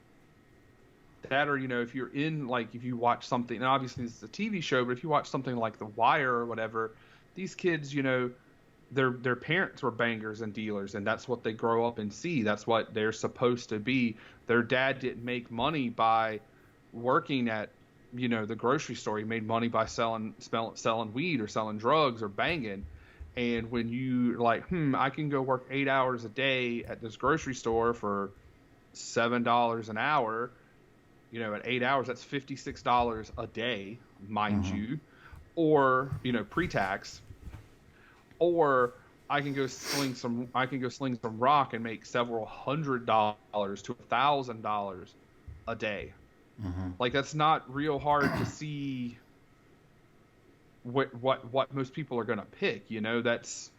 [SPEAKER 2] That, or, you know, if you're in, like, if you watch something, and obviously this is a TV show, but if you watch something like The Wire or whatever, these kids, you know, their parents were bangers and dealers, and that's what they grow up and see. That's what they're supposed to be. Their dad didn't make money by working at, you know, the grocery store. He made money by selling weed or selling drugs or banging. And when you like, I can go work 8 hours a day at this grocery store for $7 an hour, you know, at 8 hours, that's $56 a day, mind you, or, you know, pre-tax. Or I can go sling some rock and make several $100 to $1,000 a day. Like, that's not real hard to see what most people are going to pick, you know. That's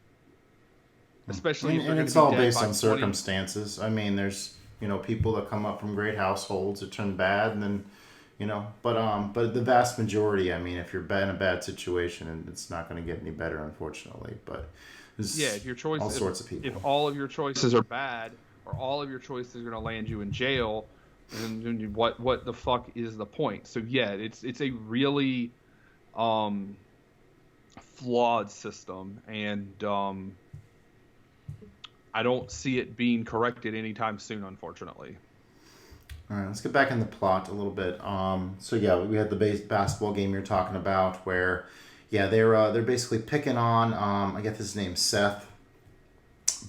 [SPEAKER 2] especially if
[SPEAKER 1] and it's all based on circumstances. I mean, there's, you know, people that come up from great households that turn bad, and then, you know, but the vast majority, I mean, if you're in a bad situation, and it's not going to get any better, unfortunately. But
[SPEAKER 2] if your choice,
[SPEAKER 1] all sorts of people.
[SPEAKER 2] If all of your choices are bad, or all of your choices are going to land you in jail, and what the fuck is the point? So yeah, it's a really flawed system, and I don't see it being corrected anytime soon, unfortunately.
[SPEAKER 1] All right, let's get back in the plot a little bit. So yeah, we had the basketball game you're talking about, where, yeah, they're basically picking on, I guess his name's Seth,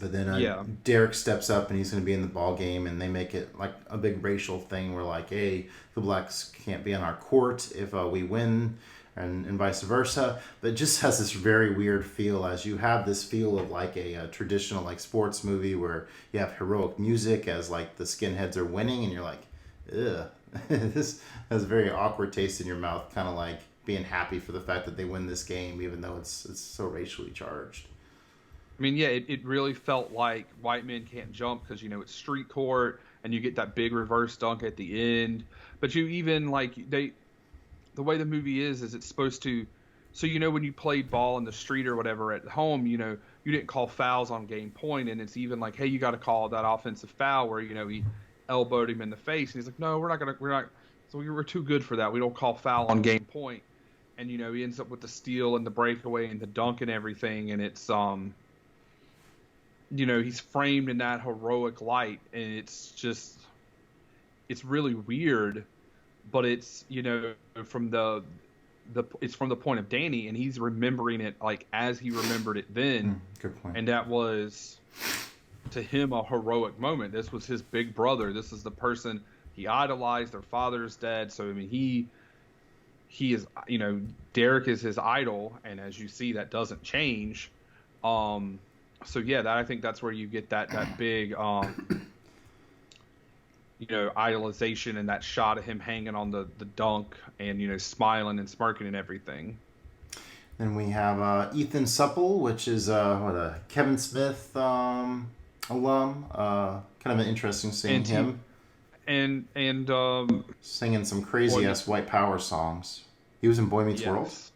[SPEAKER 1] but then Derek steps up and he's going to be in the ball game, and they make it like a big racial thing where, like, hey, the blacks can't be on our court if we win, and vice versa. But it just has this very weird feel, as you have this feel of like a traditional like sports movie where you have heroic music as like the skinheads are winning, and you're like, ugh. This has a very awkward taste in your mouth, kind of like being happy for the fact that they win this game, even though it's so racially charged.
[SPEAKER 2] I mean, yeah, it really felt like White Men Can't Jump, because, you know, it's street court, and you get that big reverse dunk at the end. But you even, like, the way the movie is it's supposed to, so, you know, when you played ball in the street or whatever at home, you know, you didn't call fouls on game point, and it's even like, hey, you got to call that offensive foul where, you know, he elbowed him in the face, and he's like, no, we're not, so we were too good for that. We don't call foul on game point. And, you know, he ends up with the steal and the breakaway and the dunk and everything, and it's, you know, he's framed in that heroic light, and it's just, it's really weird, but it's, you know, it's from the point of Danny, and he's remembering it like as he remembered it then.
[SPEAKER 1] Good point.
[SPEAKER 2] And that was, to him, a heroic moment. This was his big brother. This is the person he idolized. Their father's dead, so I mean, he is, you know, Derek is his idol, and as you see, that doesn't change. So yeah, I think that's where you get that big, you know, idolization, and that shot of him hanging on the dunk and, you know, smiling and smirking and everything.
[SPEAKER 1] Then we have Ethan Supple, which is a Kevin Smith alum. Kind of an interesting seeing him.
[SPEAKER 2] and
[SPEAKER 1] Singing some crazy ass white power songs. He was in Boy Meets World.
[SPEAKER 2] yes,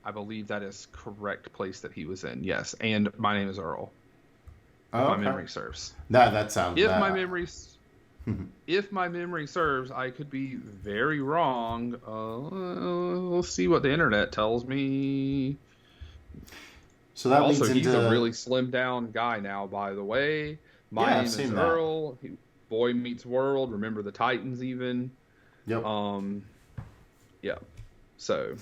[SPEAKER 2] I believe that is correct place that he was in. Yes, and My Name Is Earl. If
[SPEAKER 1] Oh,
[SPEAKER 2] my
[SPEAKER 1] okay.
[SPEAKER 2] memory serves.
[SPEAKER 1] That sounds.
[SPEAKER 2] If my memory, if my memory serves, I could be very wrong. We'll see what the internet tells me.
[SPEAKER 1] So that
[SPEAKER 2] Also,
[SPEAKER 1] leads
[SPEAKER 2] he's
[SPEAKER 1] into
[SPEAKER 2] a really slimmed down guy now, by the way. My
[SPEAKER 1] Yeah,
[SPEAKER 2] Name
[SPEAKER 1] I've
[SPEAKER 2] is
[SPEAKER 1] seen that.
[SPEAKER 2] Earl. Boy Meets World. Remember the Titans, even.
[SPEAKER 1] Yep.
[SPEAKER 2] Yeah. So.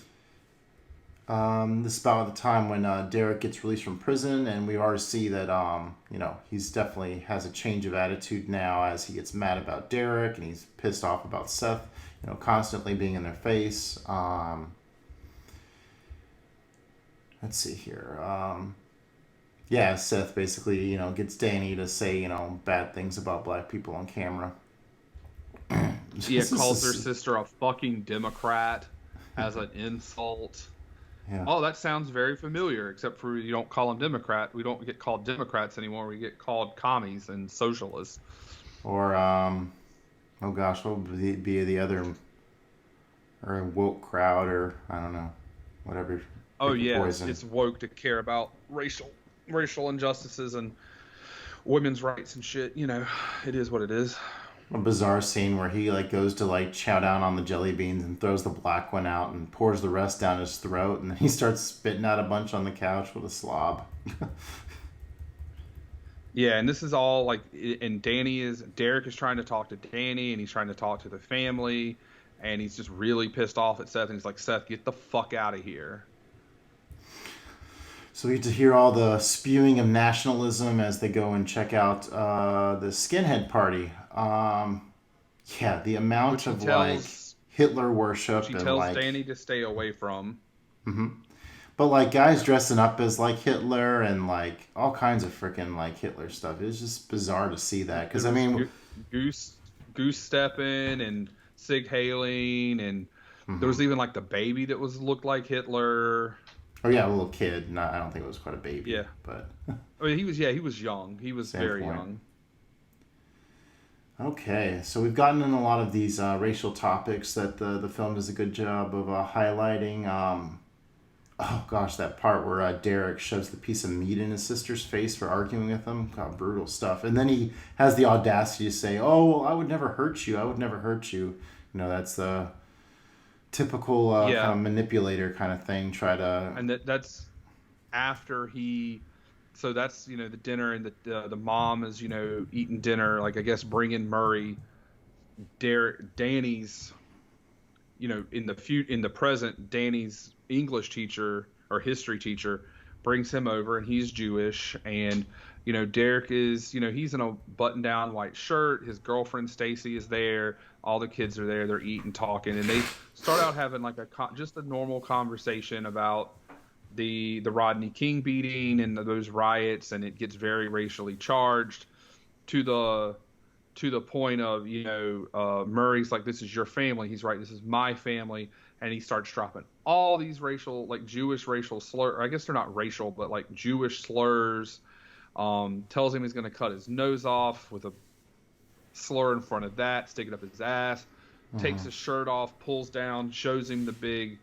[SPEAKER 1] This is about the time when Derek gets released from prison, and we already see that he's definitely has a change of attitude now as he gets mad about Derek and he's pissed off about Seth, constantly being in their face. Let's see here. Seth basically gets Danny to say bad things about black people on camera.
[SPEAKER 2] Yeah, calls her sister a fucking Democrat as an insult.
[SPEAKER 1] Yeah.
[SPEAKER 2] Oh, that sounds very familiar, except for you don't call them Democrat. We don't get called Democrats anymore. We get called commies and socialists.
[SPEAKER 1] Or, oh gosh, what would be the other, or a woke crowd, or I don't know, whatever.
[SPEAKER 2] Oh,
[SPEAKER 1] Pick your
[SPEAKER 2] yeah,
[SPEAKER 1] poison.
[SPEAKER 2] it's woke to care about racial injustices and women's rights and shit. It is what it is.
[SPEAKER 1] A bizarre scene where he goes to chow down on the jelly beans and throws the black one out and pours the rest down his throat, and then he starts spitting out a bunch on the couch with a slob.
[SPEAKER 2] Yeah, and this is all and Derek is trying to talk to Danny, and he's trying to talk to the family, and he's just really pissed off at Seth, and he's like, Seth, get the fuck out of here.
[SPEAKER 1] So we get to hear all the spewing of nationalism as they go and check out the skinhead party. The amount of Hitler worship
[SPEAKER 2] she
[SPEAKER 1] and
[SPEAKER 2] tells Danny to stay away from.
[SPEAKER 1] Mm-hmm. But guys dressing up as Hitler and all kinds of freaking Hitler stuff. It was just bizarre to see that because
[SPEAKER 2] goose stepping and sig hailing, and there was even the baby that looked like Hitler.
[SPEAKER 1] Oh yeah, a little kid. I don't think it was quite a baby.
[SPEAKER 2] Yeah,
[SPEAKER 1] but
[SPEAKER 2] he was young. He was very young.
[SPEAKER 1] Okay, so we've gotten in a lot of these racial topics that the film does a good job of highlighting. Oh gosh, that part where Derek shoves the piece of meat in his sister's face for arguing with him. God, brutal stuff. And then he has the audacity to say, "Oh, well, I would never hurt you. I would never hurt you." That's the typical kind of manipulator kind of thing.
[SPEAKER 2] And that's after he. So that's the dinner, and the mom is eating dinner, I guess bringing Murray, Danny's, in the present, Danny's English teacher or history teacher brings him over, and he's Jewish, and Derek is he's in a button down white shirt. His girlfriend Stacy is there. All the kids are there. They're eating, talking, and they start out having just a normal conversation about the Rodney King beating and those riots, and it gets very racially charged to the point of Murray's like, this is your family. He's right, this is my family, and he starts dropping all these racial Jewish racial slurs. I guess they're not racial, but Jewish slurs. Tells him he's going to cut his nose off with a slur in front of that, stick it up his ass. Takes his shirt off, pulls down, shows him the big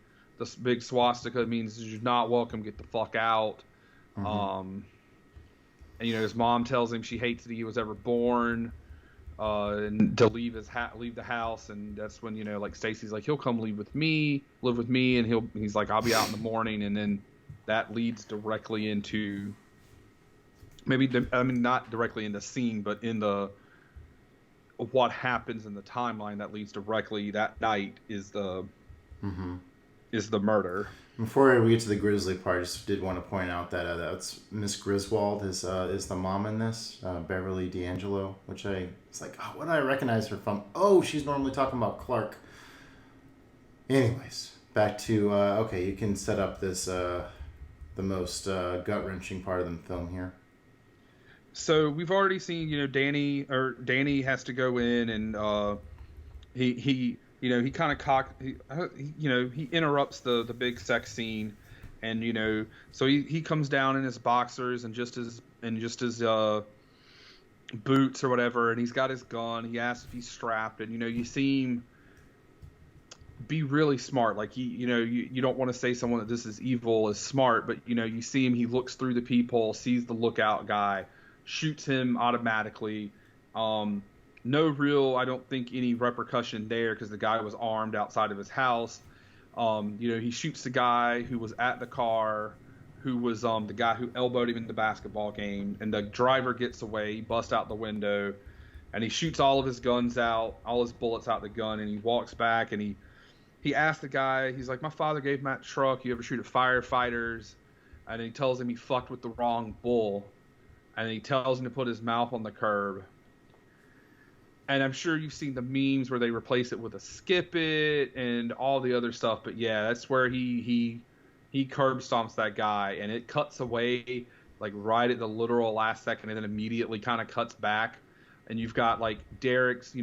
[SPEAKER 2] swastika, means you're not welcome, get the fuck out. And his mom tells him she hates that he was ever born, and to leave the house. And that's when Stacy's like, he'll come live with me, and he's like, I'll be out in the morning. And then that leads directly into not directly in the scene, but in what happens in the timeline that leads directly that night is the murder. Before
[SPEAKER 1] we get to the Grizzly part, I just did want to point out that that's Miss Griswold is the mom in this, Beverly D'Angelo, which it's what do I recognize her from? Oh, she's normally talking about Clark. Anyways, back to okay, you can set up this the most gut-wrenching part of the film here.
[SPEAKER 2] So we've already seen, Danny has to go in, and he kind of he interrupts the big sex scene, and so he comes down in his boxers, and just as boots or whatever, and he's got his gun. He asks if he's strapped, and you see him be really smart. Like you don't want to say someone that this is evil is smart, but you see him. He looks through the peephole, sees the lookout guy, shoots him automatically. No real, I don't think, any repercussion there because the guy was armed outside of his house. He shoots the guy who was at the car, who was the guy who elbowed him in the basketball game, and the driver gets away. He busts out the window, and he shoots all of his guns out, all his bullets out the gun, and he walks back, and he asks the guy, he's like, my father gave him that truck. You ever shoot at firefighters? And he tells him he fucked with the wrong bull, and he tells him to put his mouth on the curb. And I'm sure you've seen the memes where they replace it with a skip it and all the other stuff. But yeah, that's where he curb stomps that guy, and it cuts away like right at the literal last second, and then immediately kind of cuts back. And you've got like Derek's,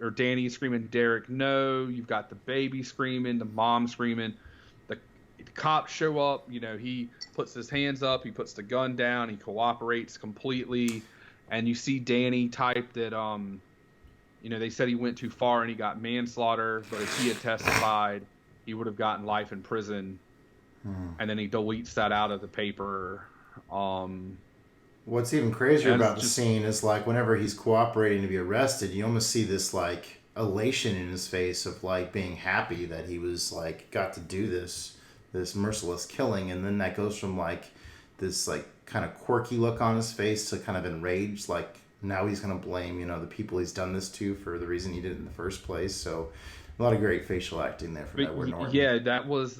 [SPEAKER 2] or Danny screaming, Derek, no. You've got the baby screaming, the mom screaming. The cops show up. He puts his hands up. He puts the gun down. He cooperates completely. And you see Danny type that they said he went too far and he got manslaughter, but if he had testified, he would have gotten life in prison. And then he deletes that out of the paper.
[SPEAKER 1] What's even crazier about the scene is like whenever he's cooperating to be arrested, you almost see this like elation in his face of like being happy that he was like got to do this merciless killing, and then that goes from like this like kind of quirky look on his face to kind of enraged, like now he's going to blame, the people he's done this to for the reason he did it in the first place. So a lot of great facial acting there from Edward Norton.
[SPEAKER 2] Yeah, that was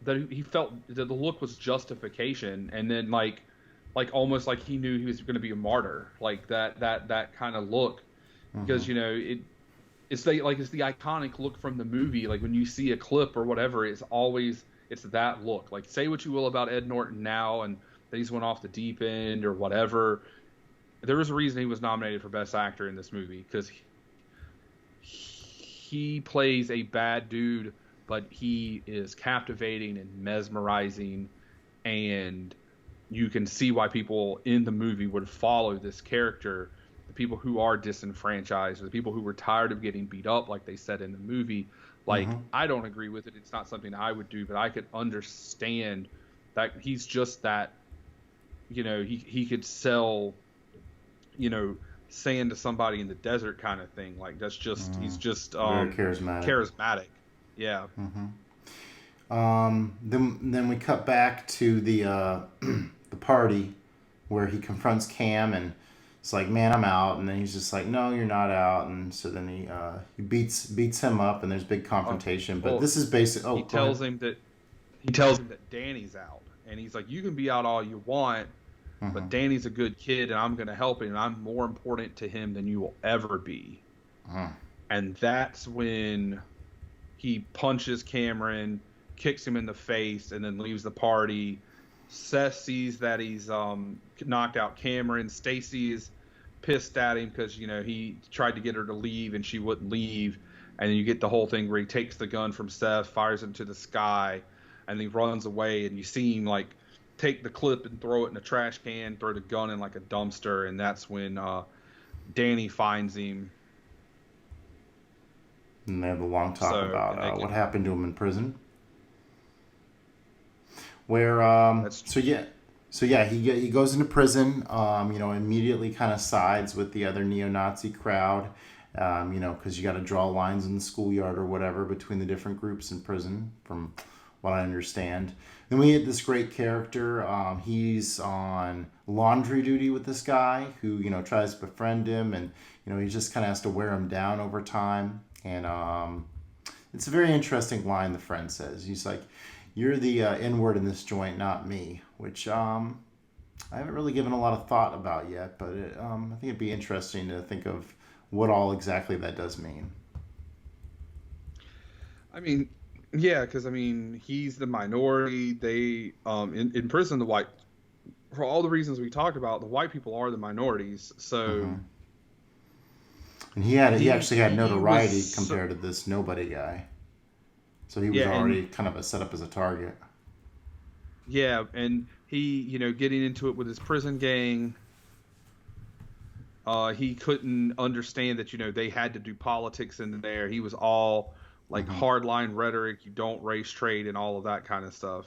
[SPEAKER 2] that he felt that the look was justification, and then like almost like he knew he was going to be a martyr, like that kind of look, because it's the iconic look from the movie. Like when you see a clip or whatever, it's that look. Like say what you will about Ed Norton now and that he's went off the deep end or whatever. There was a reason he was nominated for Best Actor in this movie, because he plays a bad dude, but he is captivating and mesmerizing, and you can see why people in the movie would follow this character. The people who are disenfranchised, or the people who were tired of getting beat up, like they said in the movie. Like, I don't agree with it. It's not something I would do, but I could understand that he's just that, he could sell, sand to somebody in the desert kind of thing. Like that's just, he's just
[SPEAKER 1] very charismatic.
[SPEAKER 2] Yeah.
[SPEAKER 1] Then we cut back to the party where he confronts Cam and it's like, man, I'm out. And then he's just like, no, you're not out. And so then he beats him up, and there's big confrontation. But this is basic.
[SPEAKER 2] He tells him that Danny's out, and he's like, you can be out all you want, but Danny's a good kid, and I'm going to help him, and I'm more important to him than you will ever be. And that's when he punches Cameron, kicks him in the face, and then leaves the party. Seth sees that he's knocked out Cameron. Stacy is pissed at him because, he tried to get her to leave and she wouldn't leave. And then you get the whole thing where he takes the gun from Seth, fires it to the sky, and he runs away. And you see him like take the clip and throw it in a trash can, throw the gun in like a dumpster. And that's when Danny finds him.
[SPEAKER 1] And they have a long talk about what happened to him in prison. Where he goes into prison, immediately kind of sides with the other neo-Nazi crowd, because you got to draw lines in the schoolyard or whatever between the different groups in prison, from what I understand. Then we get this great character. He's on laundry duty with this guy who, tries to befriend him, and, he just kind of has to wear him down over time. And it's a very interesting line the friend says. He's like, you're the N-word in this joint, not me, which I haven't really given a lot of thought about yet, but I think it'd be interesting to think of what all exactly that does mean.
[SPEAKER 2] I mean, yeah, because, he's the minority. They, in prison, for all the reasons we talked about, the white people are the minorities, so...
[SPEAKER 1] And he actually had notoriety compared to this nobody guy. So he was already kind of set up as a target. Yeah,
[SPEAKER 2] and he, getting into it with his prison gang. He couldn't understand that, they had to do politics in there. He was all like hardline rhetoric, you don't race trade and all of that kind of stuff.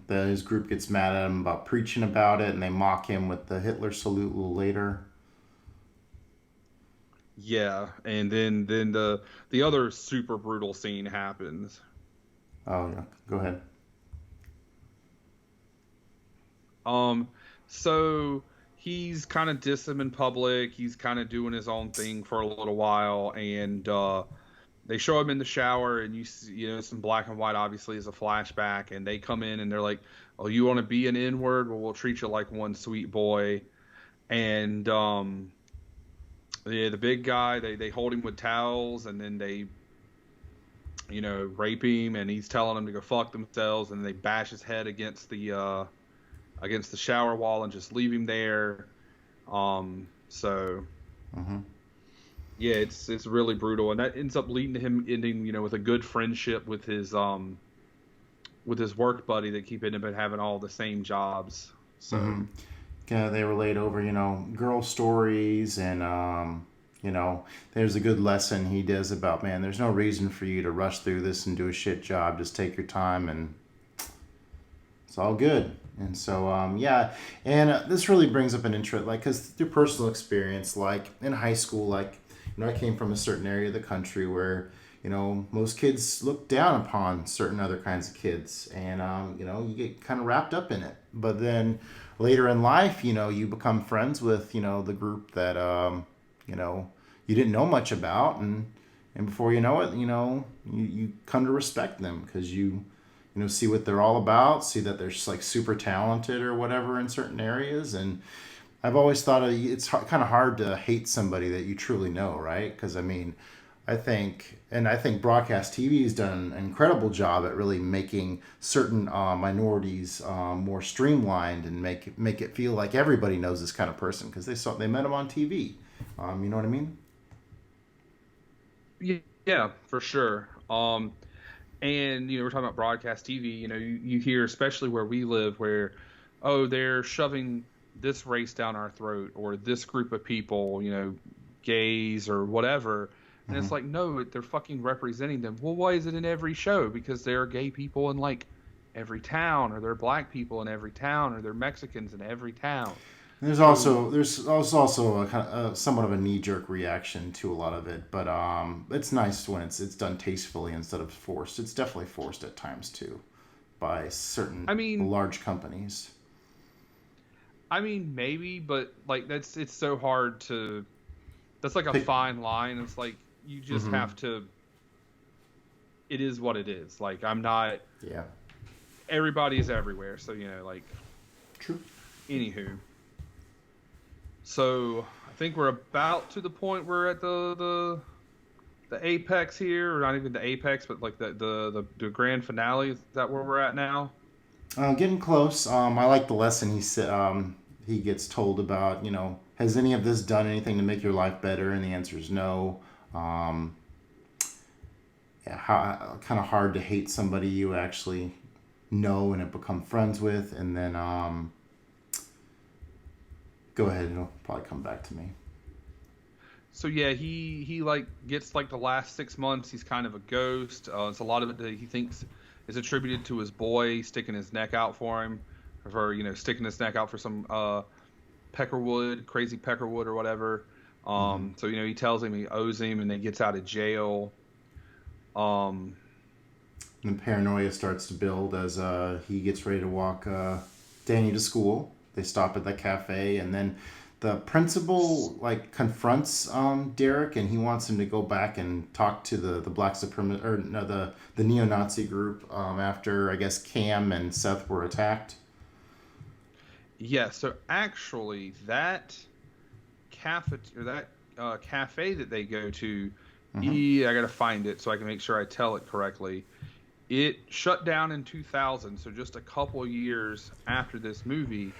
[SPEAKER 1] His group gets mad at him about preaching about it, and they mock him with the Hitler salute a little later.
[SPEAKER 2] Yeah, and then the other super brutal scene happens.
[SPEAKER 1] Oh, yeah. Go ahead.
[SPEAKER 2] So he's kind of dissing him in public. He's kind of doing his own thing for a little while, and they show him in the shower, and you see, it's in black and white, obviously, as a flashback, and they come in and they're like, "Oh, you want to be an N-word? Well, we'll treat you like one sweet boy." And the big guy, they hold him with towels, and then they, rape him, and he's telling them to go fuck themselves, and they bash his head against the shower wall and just leave him there. Yeah, it's really brutal, and that ends up leading to him ending, with a good friendship with his work buddy. They keep ending up having all the same jobs. So
[SPEAKER 1] Yeah, they relate over, girl stories, and there's a good lesson he does about, man, there's no reason for you to rush through this and do a shit job. Just take your time, and it's all good. And so, and this really brings up an interest, like, because through personal experience, like in high school, like, I came from a certain area of the country where, most kids look down upon certain other kinds of kids, and, you get kind of wrapped up in it. But then later in life, you become friends with, the group that, you didn't know much about, and before you know it, you come to respect them because you see what they're all about, see that they're just like super talented or whatever in certain areas. And I've always thought it's kind of hard to hate somebody that you truly know, right? Because I think broadcast TV has done an incredible job at really making certain minorities more streamlined and make it feel like everybody knows this kind of person because they met them on TV. You know what I mean?
[SPEAKER 2] Yeah, for sure. And, we're talking about broadcast TV, you hear, especially where we live, where, oh, they're shoving this race down our throat, or this group of people, gays or whatever. And it's like, no, they're fucking representing them. Well, why is it in every show? Because there are gay people in, like, every town, or there are black people in every town, or there are Mexicans in every town.
[SPEAKER 1] There's also a kind of somewhat of a knee-jerk reaction to a lot of it, but it's nice when it's done tastefully instead of forced. It's definitely forced at times too, by certain large companies.
[SPEAKER 2] Maybe, but like it's so hard to. That's like a fine line. It's like you just have to. It is what it is. Like I'm not.
[SPEAKER 1] Yeah.
[SPEAKER 2] Everybody is everywhere, so like.
[SPEAKER 1] True.
[SPEAKER 2] Anywho. So I think we're about to the point where at the apex here, or not even the apex, but like the grand finale. Is that where we're at now?
[SPEAKER 1] Getting close. I like the lesson he said. He gets told about, has any of this done anything to make your life better? And the answer is no. Kind of hard to hate somebody you actually know and have become friends with, and then go ahead, it'll probably come back to me.
[SPEAKER 2] So yeah, he like gets like the last 6 months, he's kind of a ghost. It's a lot of it that he thinks is attributed to his boy sticking his neck out for him, or sticking his neck out for some crazy Peckerwood or whatever. So he tells him he owes him, and then gets out of jail.
[SPEAKER 1] And paranoia starts to build as he gets ready to walk Danny to school. They stop at the cafe, and then the principal confronts Derek, and he wants him to go back and talk to the black supremacist, or no, the neo-Nazi group after I guess Cam and Seth were attacked.
[SPEAKER 2] Yeah, so actually that cafe that they go to, I gotta find it so I can make sure I tell it correctly. It shut down in 2000, so just a couple of years after this movie.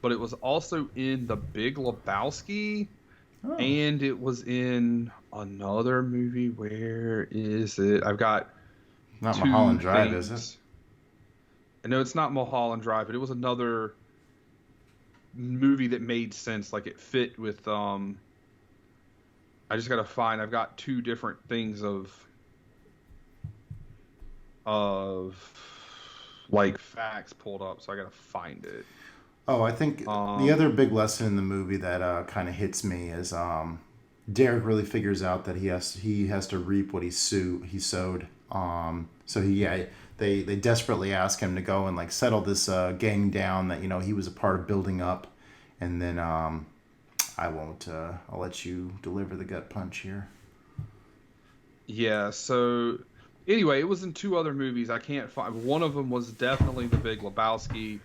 [SPEAKER 2] But it was also in The Big Lebowski, and it was in another movie. Where is it? I've got
[SPEAKER 1] not Mulholland Drive, is it?
[SPEAKER 2] No, it's not Mulholland Drive, but it was another. movie that made sense. Like it fit with. I just gotta find. I've got two different things of like facts pulled up, so I gotta find it.
[SPEAKER 1] Oh, I think the other big lesson in the movie that kind of hits me is Derek really figures out that he has to reap what he sowed. They desperately ask him to go and like settle this gang down that he was a part of building up, and then I'll let you deliver the gut punch here.
[SPEAKER 2] Yeah. So anyway, it was in two other movies. I can't find. One of them was definitely The Big Lebowski.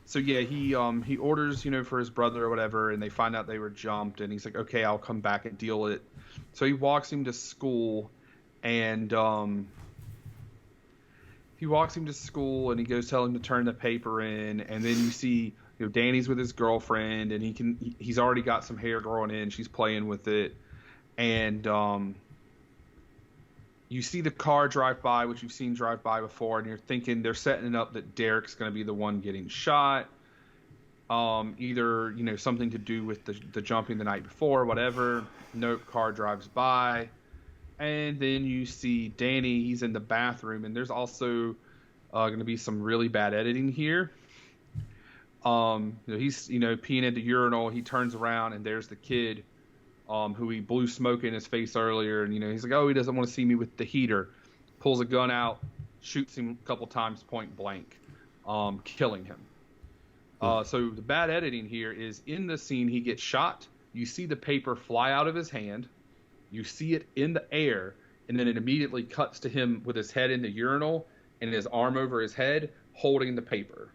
[SPEAKER 2] So yeah, he orders, for his brother or whatever, and they find out they were jumped, and he's like, okay, I'll come back and deal it. So he walks him to school, and he and he goes tell him to turn the paper in, and then you see, Danny's with his girlfriend, and he's already got some hair growing in, she's playing with it, and you see the car drive by, which you've seen drive by before, and you're thinking they're setting it up that Derek's going to be the one getting shot. Either, something to do with the jumping the night before, whatever. Nope, car drives by. And then you see Danny, he's in the bathroom, and there's also going to be some really bad editing here. He's, peeing at the urinal. He turns around, and there's the kid who he blew smoke in his face earlier, and he's like, oh, he doesn't want to see me with the heater. Pulls a gun out, shoots him a couple times point blank, killing him. So the bad editing here is in the scene he gets shot. You see the paper fly out of his hand. You see it in the air, and then it immediately cuts to him with his head in the urinal and his arm over his head holding the paper.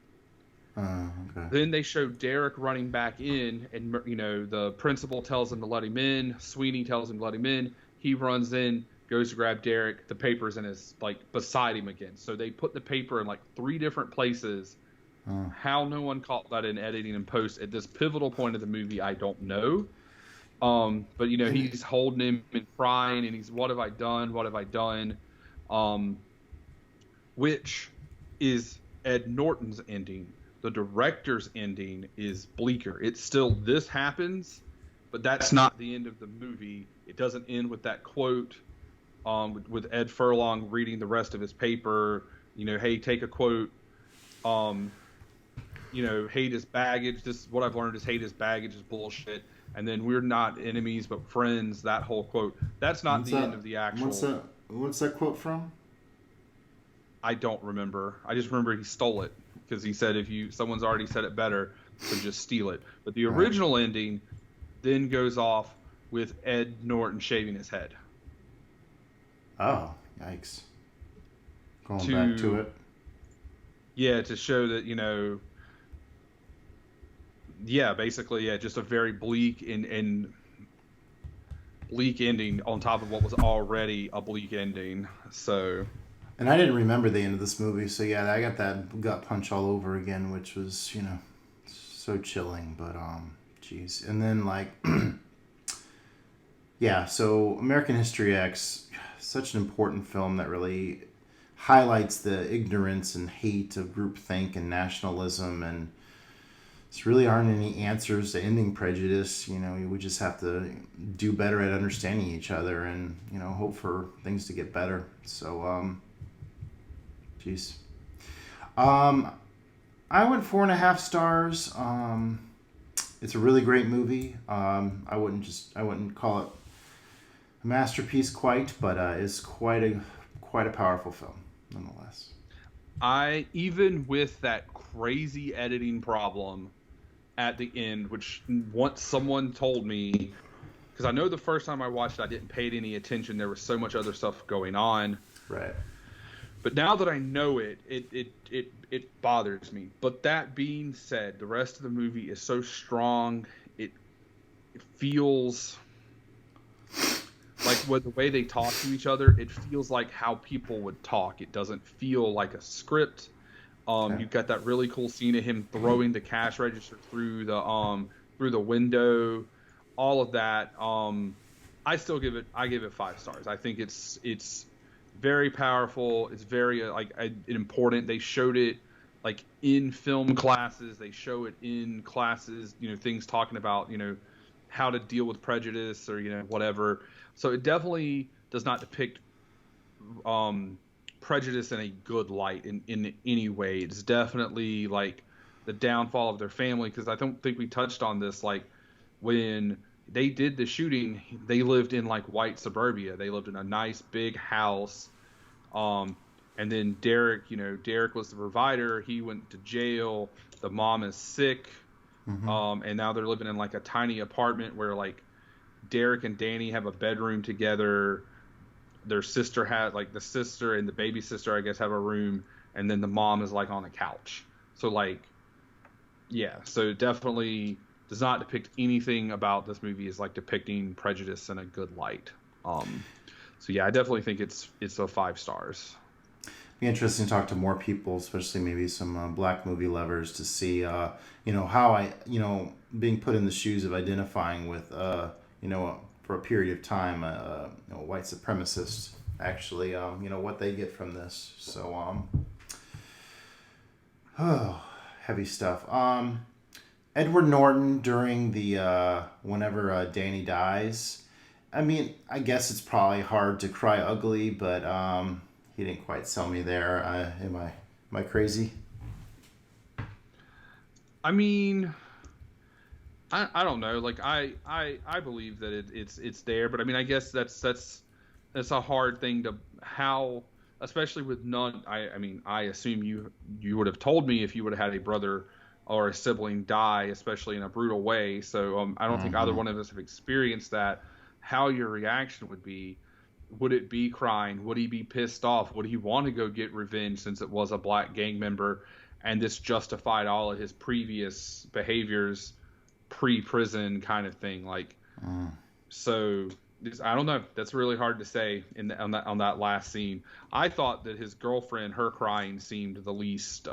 [SPEAKER 1] Okay.
[SPEAKER 2] Then they show Derek running back in, and the principal tells him to let him in. Sweeney tells him to let him in. He runs in, goes to grab Derek. The paper's in his beside him again. So they put the paper in 3 different places. How no one caught that in editing and post at this pivotal point of the movie, I don't know. But he's holding him and crying, and he's, what have I done? What have I done? Which is Ed Norton's ending. The director's ending is bleaker. It's still, this happens, but that's not the end of the movie. It doesn't end with that quote, with Ed Furlong reading the rest of his paper. Hey, take a quote. Hate his baggage. This is what I've learned is hate his baggage is bullshit. And then we're not enemies but friends. That whole quote. That's not the end of the actual.
[SPEAKER 1] What's that quote from?
[SPEAKER 2] I don't remember. I just remember he stole it because he said someone's already said it better, so just steal it. But the original ending then goes off with Ed Norton shaving his head.
[SPEAKER 1] Oh, yikes! Going back to it.
[SPEAKER 2] Yeah, to show that basically, just a very bleak and bleak ending on top of what was already a bleak ending. So.
[SPEAKER 1] And I didn't remember the end of this movie, so yeah, I got that gut punch all over again, which was, so chilling, but, geez. And then, yeah, so American History X, such an important film that really highlights the ignorance and hate of groupthink and nationalism, and there really aren't any answers to ending prejudice. We just have to do better at understanding each other and, hope for things to get better. So, jeez. I went 4.5 stars. It's a really great movie. I wouldn't call it a masterpiece quite, but it's quite a powerful film nonetheless.
[SPEAKER 2] Even with that crazy editing problem at the end, which once someone told me, because I know the first time I watched it, I didn't pay any attention. There was so much other stuff going on.
[SPEAKER 1] Right.
[SPEAKER 2] But now that I know it bothers me. But that being said, the rest of the movie is so strong. It feels like with the way they talk to each other, it feels like how people would talk. It doesn't feel like a script. You've got that really cool scene of him throwing the cash register through the window. All of that. I give it 5 stars. I think it's very powerful. It's very important. They showed it like in film classes. They show it in classes, things talking about, how to deal with prejudice or, whatever. So it definitely does not depict prejudice in a good light in any way. It's definitely like the downfall of their family, because I don't think we touched on this. Like when they did the shooting, they lived in like white suburbia. They lived in a nice big house. And then Derek was the provider. He went to jail. The mom is sick. And now they're living in like a tiny apartment where like Derek and Danny have a bedroom together. Their sister had like the sister and the baby sister, I guess, have a room. And then the mom is like on a couch. So like, yeah, so definitely does not depict anything about this movie is like depicting prejudice in a good light. So yeah, I definitely think it's a 5 stars.
[SPEAKER 1] Be interesting to talk to more people, especially maybe some black movie lovers, to see how I being put in the shoes of identifying with for a period of time white supremacists, actually what they get from this. So heavy stuff. Edward Norton during the whenever Danny dies. I mean, I guess it's probably hard to cry ugly, but he didn't quite sell me there. Am I crazy?
[SPEAKER 2] I mean, I don't know. Like I believe that it's there, but I mean, I guess that's a hard thing to how, especially with none. I mean, I assume you would have told me if you would have had a brother or a sibling die, especially in a brutal way. So I don't think either one of us have experienced that. How your reaction would be? Would it be crying? Would he be pissed off? Would he want to go get revenge since it was a black gang member, and this justified all of his previous behaviors pre-prison kind of thing? Like, so I don't know. That's really hard to say on that last scene. I thought that his girlfriend, her crying seemed the least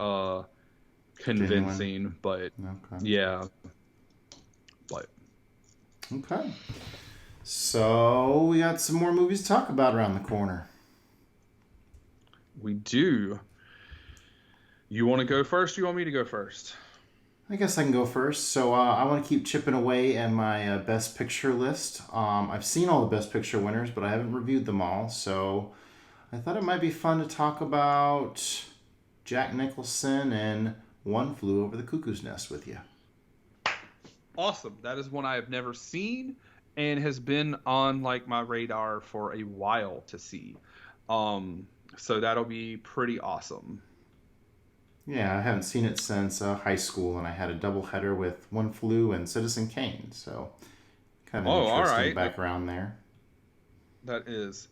[SPEAKER 2] convincing, but yeah. But
[SPEAKER 1] okay. So we got some more movies to talk about around the corner.
[SPEAKER 2] We do. You want to go first? Or you want me to go first?
[SPEAKER 1] I guess I can go first. So I want to keep chipping away at my Best Picture list. I've seen all the Best Picture winners, but I haven't reviewed them all. So I thought it might be fun to talk about Jack Nicholson and One Flew Over the Cuckoo's Nest with you.
[SPEAKER 2] Awesome. That is one I have never seen and has been on like my radar for a while to see. So that'll be pretty awesome.
[SPEAKER 1] Yeah, I haven't seen it since high school, and I had a doubleheader with One Flew and Citizen Kane, so kind of an interesting background there.
[SPEAKER 2] That is.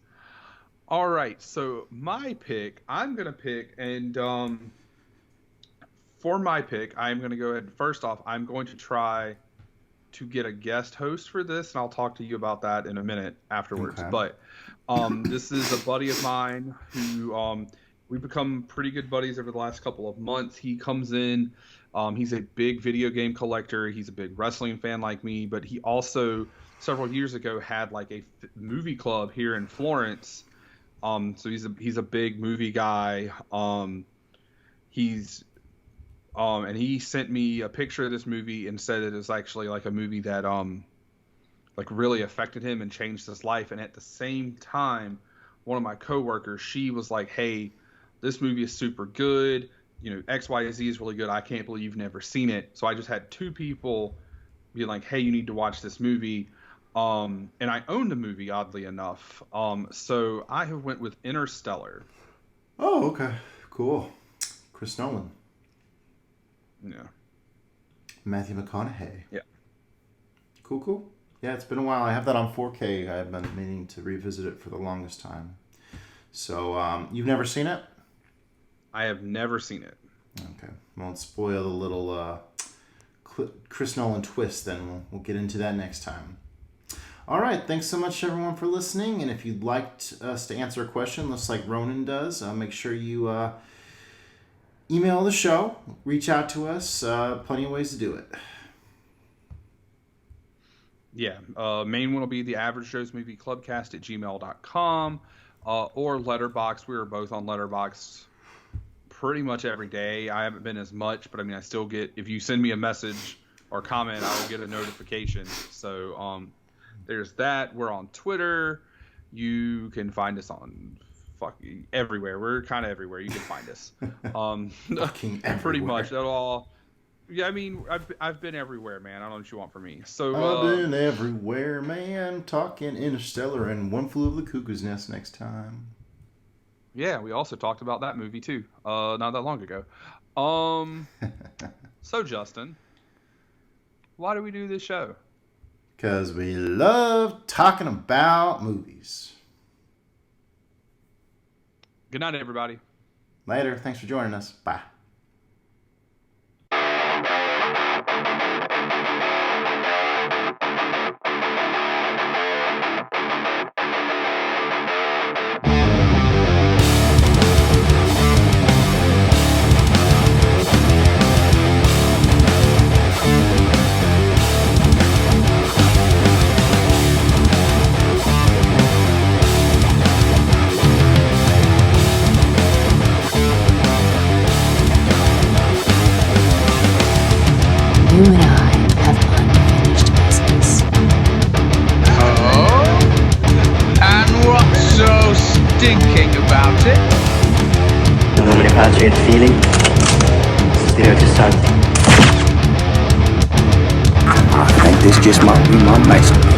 [SPEAKER 2] All right, so my pick, I'm going to pick, and for my pick, I'm going to go ahead. First off, I'm going to try to get a guest host for this, and I'll talk to you about that in a minute afterwards. Okay. But this is a buddy of mine who we've become pretty good buddies over the last couple of months. He comes in. He's a big video game collector. He's a big wrestling fan like me, but he also several years ago had like a movie club here in Florence. So he's a big movie guy. And he sent me a picture of this movie and said it was actually like a movie that like really affected him and changed his life. And at the same time, one of my coworkers, she was like, "Hey, this movie is super good. X, Y, Z is really good. I can't believe you've never seen it." So I just had two people be like, "Hey, you need to watch this movie." And I own the movie, oddly enough. So I have went with Interstellar.
[SPEAKER 1] Oh, okay. Cool. Chris Nolan.
[SPEAKER 2] Yeah.
[SPEAKER 1] Matthew McConaughey.
[SPEAKER 2] Yeah.
[SPEAKER 1] Cool. Yeah, it's been a while. I have that on 4K. I've been meaning to revisit it for the longest time. So, you've never seen it?
[SPEAKER 2] I have never seen it.
[SPEAKER 1] Okay. Won't spoil the little Chris Nolan twist, then. We'll get into that next time. All right. Thanks so much, everyone, for listening. And if you'd like us to answer a question, just like Ronan does, make sure you email the show. Reach out to us. Plenty of ways to do it.
[SPEAKER 2] Yeah. Main one will be the Average Joe's Movie Clubcast at gmail.com or Letterboxd. We are both on Letterboxd pretty much every day. I haven't been as much, but I mean, I still get, if you send me a message or comment, I will get a notification. So there's that. We're on Twitter. You can find us on fucking everywhere. We're kind of everywhere. You can find us.
[SPEAKER 1] Fucking everywhere.
[SPEAKER 2] Pretty much. That all. Yeah, I mean, I've been everywhere, man. I don't know what you want from me. So
[SPEAKER 1] I've been everywhere, man. Talking Interstellar and One Flew Over the Cuckoo's Nest next time.
[SPEAKER 2] Yeah, we also talked about that movie too. Not that long ago. So Justin, why do we do this show?
[SPEAKER 1] Because we love talking about movies.
[SPEAKER 2] Good night, everybody.
[SPEAKER 1] Later. Thanks for joining us. Bye.
[SPEAKER 3] You and I have unfinished business.
[SPEAKER 4] Oh? And what's so stinking about it?
[SPEAKER 5] Unforgiven feeling. Spirit is starting.
[SPEAKER 6] I think this just might be my masterpiece.